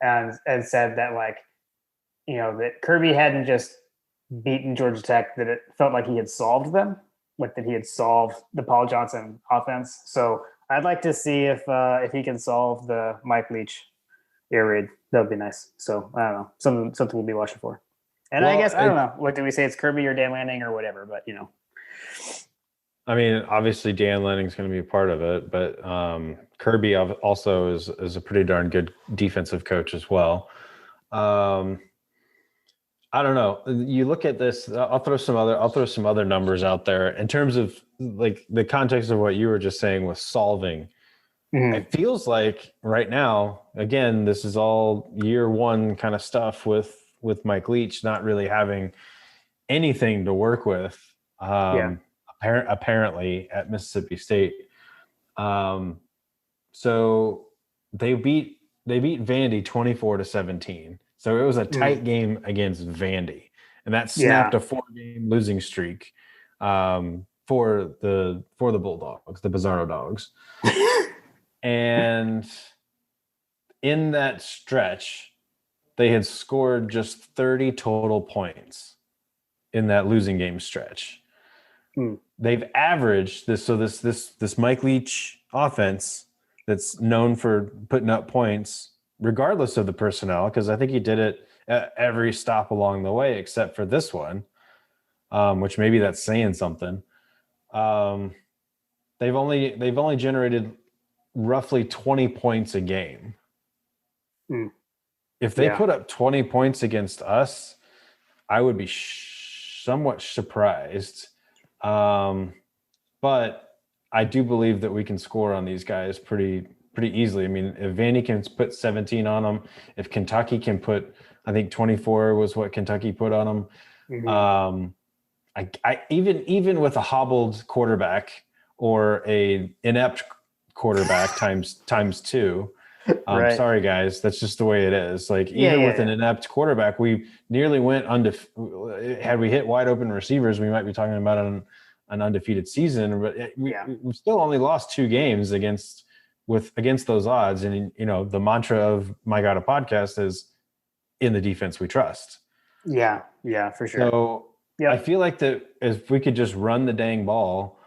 and said that like, that Kirby hadn't just beaten Georgia Tech, that it felt like he had solved them, like that he had solved the Paul Johnson offense. So I'd like to see if he can solve the Mike Leach air raid. That would be nice. So I don't know, something we'll be watching for. And I guess, I don't know, what do we say? It's Kirby or Dan Lanning or whatever, but I mean, obviously Dan Lanning's going to be a part of it, but Kirby also is a pretty darn good defensive coach as well. I don't know. You look at this, I'll throw some other numbers out there in terms of like the context of what you were just saying with solving. Mm-hmm. It feels like right now, again, this is all year one kind of stuff with Mike Leach not really having anything to work with. A apparently at Mississippi State. So they beat Vandy 24-17. So it was a tight game against Vandy, and that snapped a 4-game losing streak for the Bulldogs, the Bizarro Dogs. And in that stretch, they had scored just 30 total points in that losing game stretch. They've averaged this. So this Mike Leach offense that's known for putting up points, regardless of the personnel, because I think he did it at every stop along the way, except for this one, which maybe that's saying something. They've only generated roughly 20 points a game. If they put up 20 points against us, I would be somewhat surprised. But I do believe that we can score on these guys pretty easily. I mean, if Vandy can put 17 on them, if Kentucky can put, I think 24 was what Kentucky put on them. I even with a hobbled quarterback or a inept quarterback times two. Right. Sorry guys, that's just the way it is. Like even with an inept quarterback, we nearly went had we hit wide open receivers, we might be talking about an undefeated season, but we still only lost 2 games against those odds. And the mantra of My God, a Podcast is in the defense we trust. Yeah, for sure. So I feel like that if we could just run the dang ball,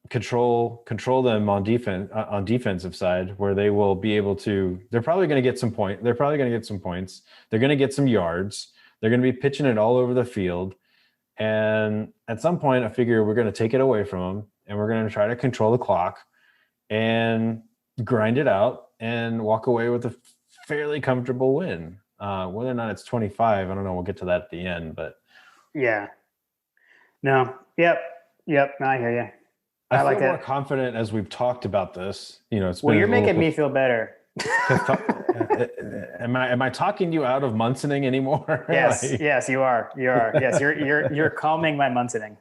control them on defensive side, where they will be able to. They're probably going to get some points. They're going to get some yards. They're going to be pitching it all over the field. And at some point, I figure we're going to take it away from them, and we're going to try to control the clock and grind it out and walk away with a fairly comfortable win. Whether or not it's 25, I don't know. We'll get to that at the end, but no, yep. No, I hear you. I feel more confident as we've talked about this. It's you're making me feel better. Am I talking you out of Munsoning anymore? Yes, you are. Yes, you're calming my Munsoning.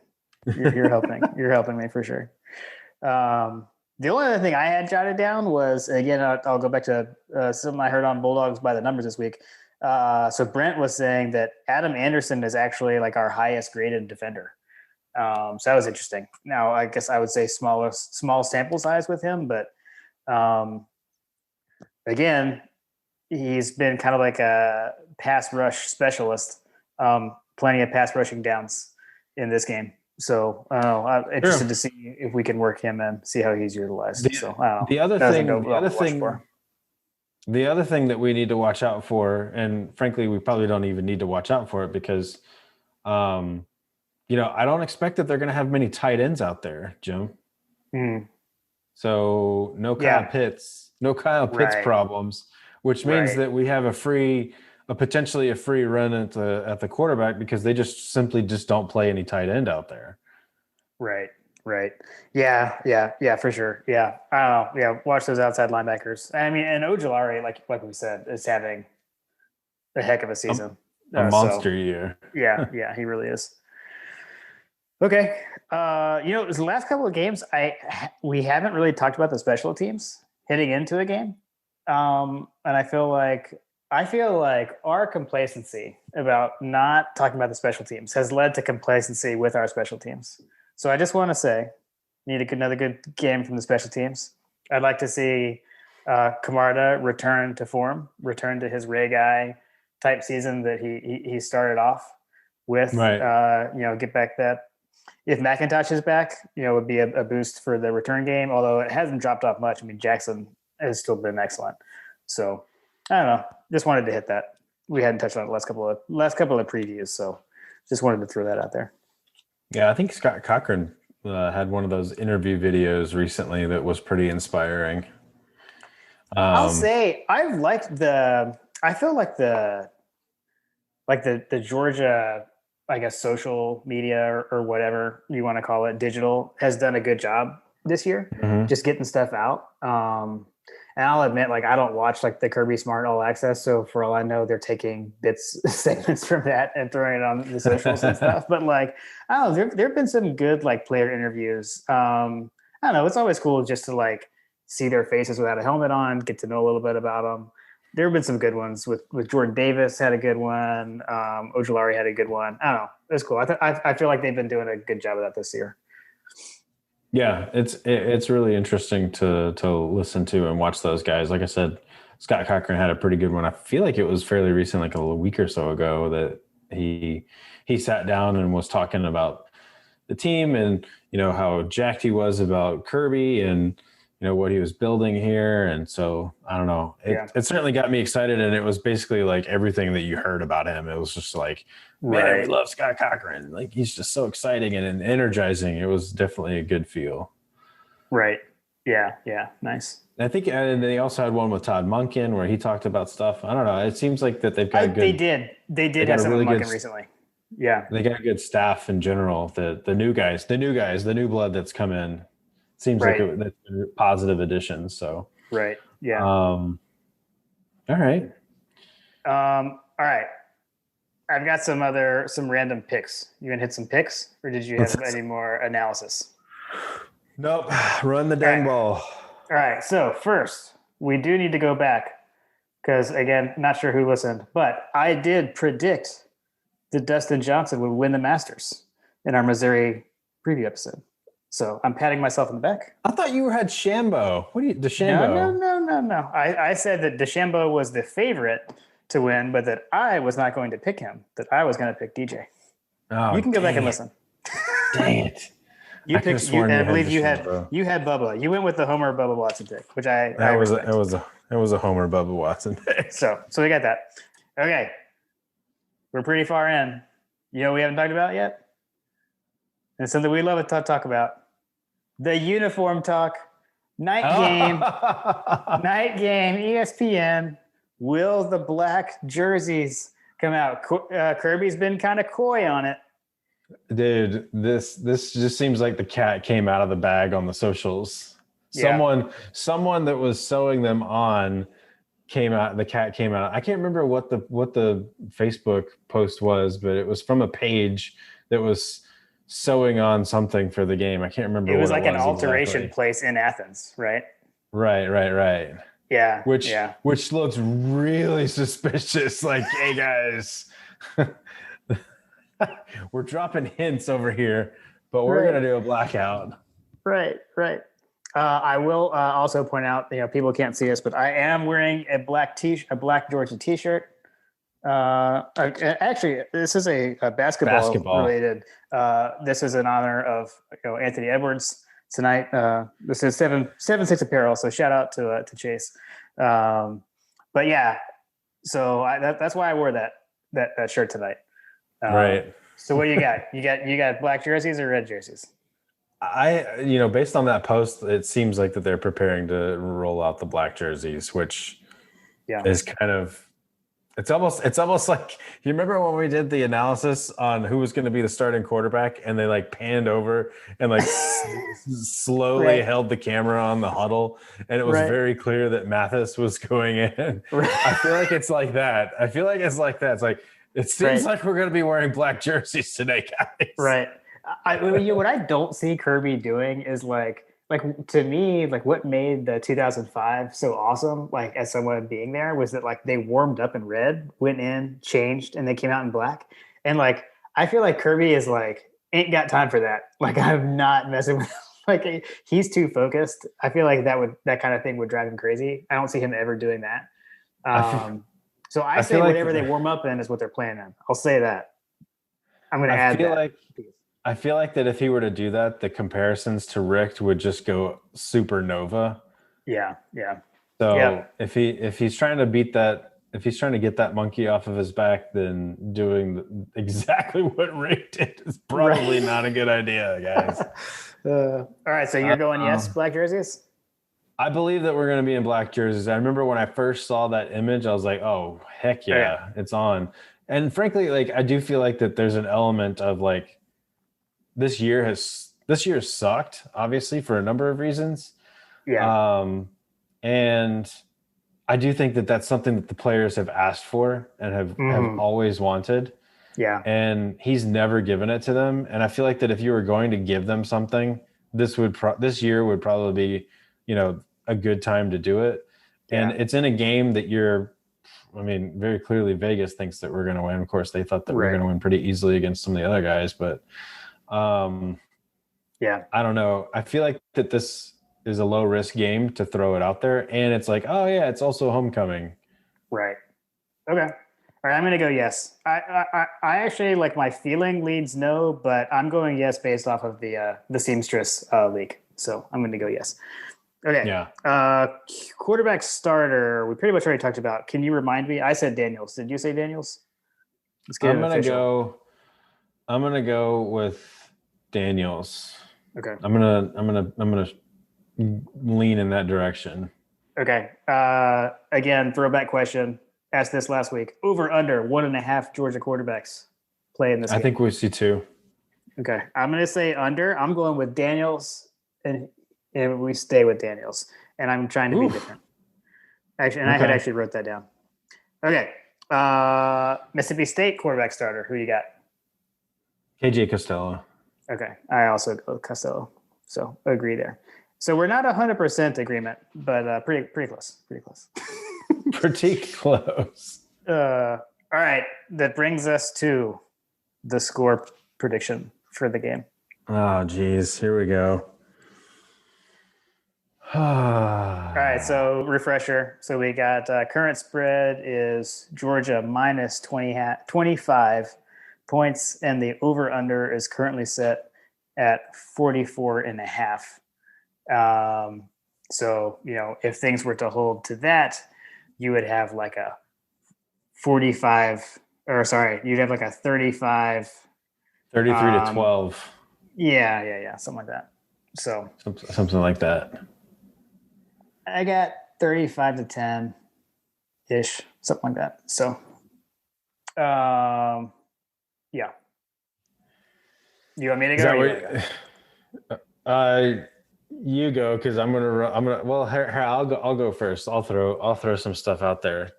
You're helping. You're helping me for sure. The only other thing I had jotted down was, again, I'll go back to something I heard on Bulldogs by the Numbers this week. So Brent was saying that Adam Anderson is actually like our highest graded defender. So that was interesting. Now, I guess I would say small sample size with him, but again, he's been kind of like a pass rush specialist. Plenty of pass rushing downs in this game. So I'm interested to see if we can work him and see how he's utilized. The other thing that we need to watch out for, and frankly, we probably don't even need to watch out for it because, I don't expect that they're going to have many tight ends out there, Jim. So no Kyle Pitts problems, which means that we have potentially a free run at the quarterback because they just simply don't play any tight end out there. Right. Yeah, for sure. Yeah. I don't know. Yeah. Watch those outside linebackers. I mean, and Ojulari, like we said, is having a heck of a season. A monster year. Yeah, he really is. Okay. It was the last couple of games. We haven't really talked about the special teams heading into a game. And I feel like our complacency about not talking about the special teams has led to complacency with our special teams. So I just want to say, need another good game from the special teams. I'd like to see Camarda return to form, return to his Ray Guy type season that he started off with. Right. Get back that. If McIntosh is back, it would be a boost for the return game, although it hasn't dropped off much. I mean, Jackson has still been excellent. So I don't know. Just wanted to hit that. We hadn't touched on it last couple of previews, so just wanted to throw that out there. Yeah, I think Scott Cochran had one of those interview videos recently that was pretty inspiring. I'll say I've liked I feel like the Georgia, I guess, social media or whatever you want to call it, digital, has done a good job this year, just getting stuff out. And I'll admit, like, I don't watch like the Kirby Smart All Access, so for all I know, they're taking bits segments from that and throwing it on the socials and stuff. But like, I don't know, there have been some good like player interviews. I don't know, it's always cool just to like see their faces without a helmet on, get to know a little bit about them. There have been some good ones with Jordan Davis had a good one. Ojulari had a good one. I don't know, it was cool. I feel like they've been doing a good job of that this year. Yeah, it's really interesting to listen to and watch those guys. Like I said, Scott Cochran had a pretty good one. I feel like it was fairly recent, like a week or so ago, that he sat down and was talking about the team and how jacked he was about Kirby and what he was building here. And so I don't know, it certainly got me excited, and it was basically like everything that you heard about him. It was just like, man, we love Scott Cochran. Like, he's just so exciting and energizing. It was definitely a good feel. Right. Yeah. Nice. And I think, and they also had one with Todd Monken where he talked about stuff. I don't know. It seems like that they've got a good. They did have some really Monken recently. Yeah. They got a good staff in general. The new guys, the new blood that's come in. Seems like that's a positive addition. So. Right. Yeah. All right. All right. I've got some random picks. You gonna hit some picks, or did you have any more analysis? Nope. Run the dang ball. All right. So first, we do need to go back because, again, not sure who listened, but I did predict that Dustin Johnson would win the Masters in our Missouri preview episode. So I'm patting myself on the back. I thought you had DeChambeau. What do you, DeChambeau? No. I said that DeChambeau was the favorite to win, but that I was not going to pick him, that I was going to pick DJ. Oh, you can go back and listen. Dang it. I believe you had Bubba. You went with the Homer Bubba Watson pick, which it was a Homer Bubba Watson pick. So we got that. Okay. We're pretty far in. You know what we haven't talked about yet? And it's something we love to talk about. The uniform talk. Night game. Night game, ESPN. Will the black jerseys come out? Kirby's been kind of coy on it. Dude, this just seems like the cat came out of the bag on the socials. Yeah. Someone that was sewing them on came out. The cat came out. I can't remember what the Facebook post was, but it was from a page that was sewing on something for the game. I can't remember. It was like an alteration place in Athens, right? Right. Yeah. Which looks really suspicious. Like, hey guys, we're dropping hints over here, but we're gonna do a blackout. Right. I will also point out, people can't see us, but I am wearing a black Georgia T-shirt. Actually, this is a basketball related. This is in honor of Anthony Edwards tonight. This is 7-6 apparel, so shout out to Chase. But yeah, so that's why I wore that shirt tonight. Right. So what do you got? You got black jerseys or red jerseys? Based on that post, it seems like that they're preparing to roll out the black jerseys, which is kind of. It's almost like, you remember when we did the analysis on who was going to be the starting quarterback, and they like panned over and like slowly held the camera on the huddle, and it was very clear that Mathis was going in. I feel like it's like that. It's like, it seems like we're going to be wearing black jerseys today, guys. Right. What I don't see Kirby doing is like to me, like what made the 2005 so awesome, like as someone being there, was that like they warmed up in red, went in, changed, and they came out in black. And like, I feel like Kirby is like, ain't got time for that. Like, I'm not messing with, like, he's too focused. I feel like that kind of thing would drive him crazy. I don't see him ever doing that. So I say whatever they warm up in is what they're playing in. I'll say that. I'm going to add that. I feel like that if he were to do that, the comparisons to Richt would just go supernova. Yeah. So if he's trying to beat that, if he's trying to get that monkey off of his back, then doing exactly what Richt did is probably not a good idea, guys. All right, so you're going black jerseys? I believe that we're going to be in black jerseys. I remember when I first saw that image, I was like, oh, heck yeah, it's on. And frankly, like, I do feel like that there's an element of like, this year has sucked, obviously, for a number of reasons. Yeah. And I do think that that's something that the players have asked for and have always wanted. Yeah. And he's never given it to them. And I feel like that if you were going to give them something, this year would probably be, a good time to do it. And it's in a game that very clearly Vegas thinks that we're going to win. Of course, they thought that we were going to win pretty easily against some of the other guys, but I don't know. I feel like that this is a low risk game to throw it out there. And it's like, oh yeah, it's also homecoming. Right. Okay. All right. I'm going to go yes. I actually, like, my feeling leads no, but I'm going yes based off of the Seamstress league. So I'm going to go yes. Okay. Yeah. Quarterback starter, we pretty much already talked about. Can you remind me? I said Daniels. Did you say Daniels? Let's get I'm gonna go with Daniels. Okay. I'm gonna lean in that direction. Okay. Again, throwback question. Asked this last week. Over under 1.5 Georgia quarterbacks play in this game. I think we see 2. Okay. I'm gonna say under. I'm going with Daniels, and we stay with Daniels. And I'm trying to be different. Actually, and I had actually wrote that down. Okay. Mississippi State quarterback starter. Who you got? KJ Costello. Okay. I also go with Costello. So agree there. So we're not 100% agreement, but pretty close. Pretty close. Pretty close. All right. That brings us to the score prediction for the game. Oh, geez. Here we go. All right. So refresher. So we got current spread is Georgia minus 25 points, and the over under is currently set at 44.5. So, if things were to hold to that, you would have like a 45, or sorry, you'd have like a 35. 33 to 12. Yeah. Something like that. So something like that. I got 35 to 10 ish, something like that. So, yeah. You want me to go? You go, because I'm gonna. Well, here, I'll go first. I'll throw some stuff out there.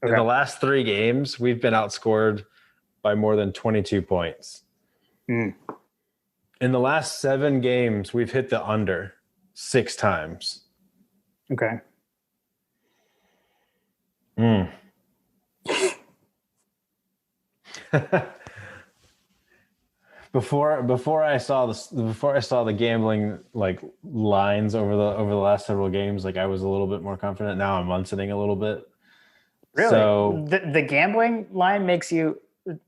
Okay. In the last 3 games, we've been outscored by more than 22 points. In the last 7 games, we've hit the under 6 times. Okay. Before I saw the gambling like lines over the last several games, like I was a little bit more confident. Now I'm munching a little bit. Really? So the gambling line makes you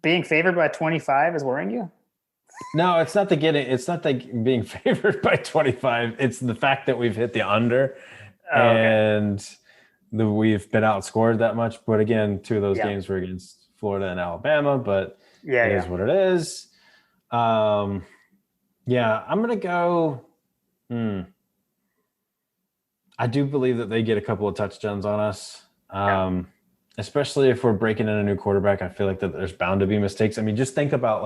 being favored by 25 is worrying you? No, it's not the being favored by 25. It's the fact that we've hit the under and we've been outscored that much. But again, 2 of those games were against Florida and Alabama, but it is what it is. I'm gonna go. I do believe that they get a couple of touchdowns on us, especially if we're breaking in a new quarterback. I feel like that there's bound to be mistakes. I mean, just think about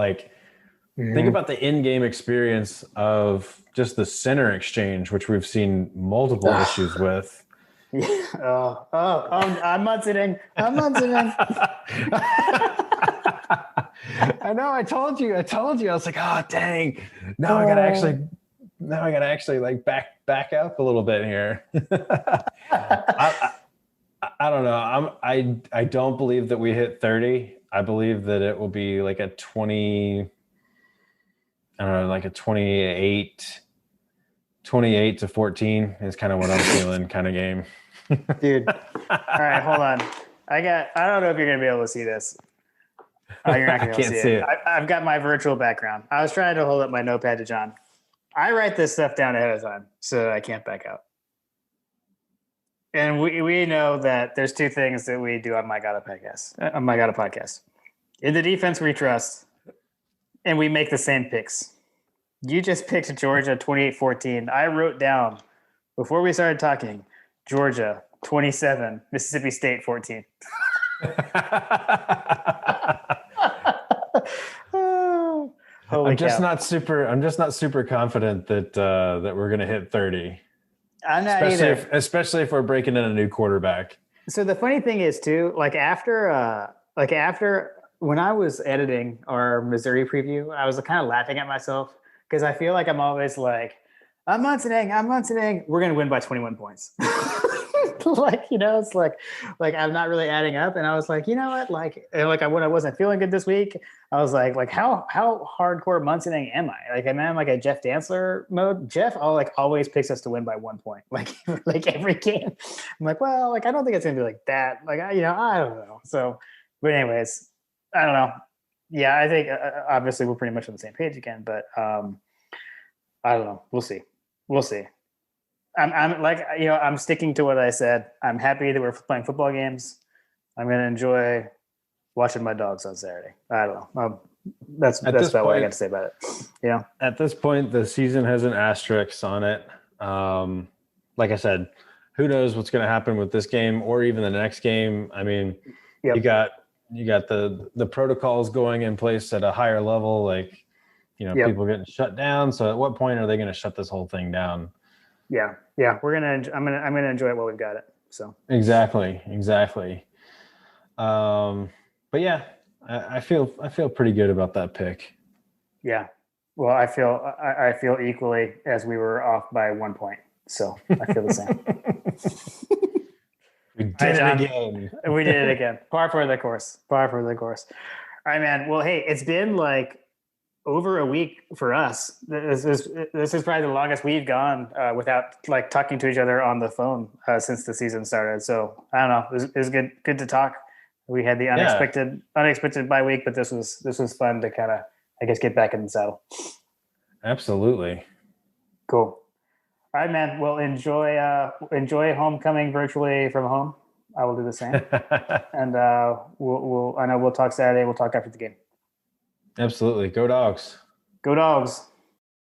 the in-game experience of just the center exchange, which we've seen multiple issues with. I'm munching. I know. I told you. I was like, oh dang! Now I gotta actually like back up a little bit here. I don't know. I don't believe that we hit 30. I believe that it will be like a 20. I don't know, like a 28 to 14 is kind of what I'm feeling kind of game. Dude. All right, hold on. I don't know if you're going to be able to see this. You're not going to be able to see it. I've got my virtual background. I was trying to hold up my notepad to John. I write this stuff down ahead of time so I can't back out. And we know that there's 2 things that we do on My God podcast. In the defense we trust, and we make the same picks. You just picked Georgia 28-14. I wrote down before we started talking, Georgia 27, Mississippi State 14. I'm just not super confident that we're going to hit 30. I'm not especially either. especially if we're breaking in a new quarterback. So the funny thing is too, like after when I was editing our Missouri preview, I was kind of laughing at myself because I feel like I'm always like, I'm Munsoning, we're gonna win by 21 points. Like, it's like I'm not really adding up. And I was like, you know what? Like, when I wasn't feeling good this week, I was like how hardcore Munsoning am I? Like, am I in like a Jeff Dantzler mode? Jeff always picks us to win by 1 point, like every game. I'm like, well, like I don't think it's gonna be like that. Like, I don't know. So, but anyways, I don't know. Yeah, I think obviously we're pretty much on the same page again, but I don't know. We'll see. We'll see. I'm like, I'm sticking to what I said. I'm happy that we're playing football games. I'm going to enjoy watching my dogs on Saturday. I don't know. That's about what I got to say about it. Yeah. At this point, the season has an asterisk on it. Like I said, who knows what's going to happen with this game or even the next game. I mean, Yep. you got the protocols going in place at a higher level, like, Yep. people getting shut down. So at what point are they going to shut this whole thing down? Yeah. I'm gonna enjoy it while we've got it. So Exactly. But yeah, I feel pretty good about that pick. yeah. Well, I feel equally as we were off by 1 point. So I feel the same. We did it again. We did it again. Par for the course. All right, man. Well, hey, it's been like over a week for us. This is probably the longest we've gone without like talking to each other on the phone since the season started. So I don't know. It was good to talk. We had the unexpected bye week, but this was fun to kind of, I guess, get back in the saddle. Absolutely. Cool. All right, man. Well, enjoy homecoming virtually from home. I will do the same. And I know we'll talk Saturday. We'll talk after the game. Absolutely. Go Dogs. Go Dogs.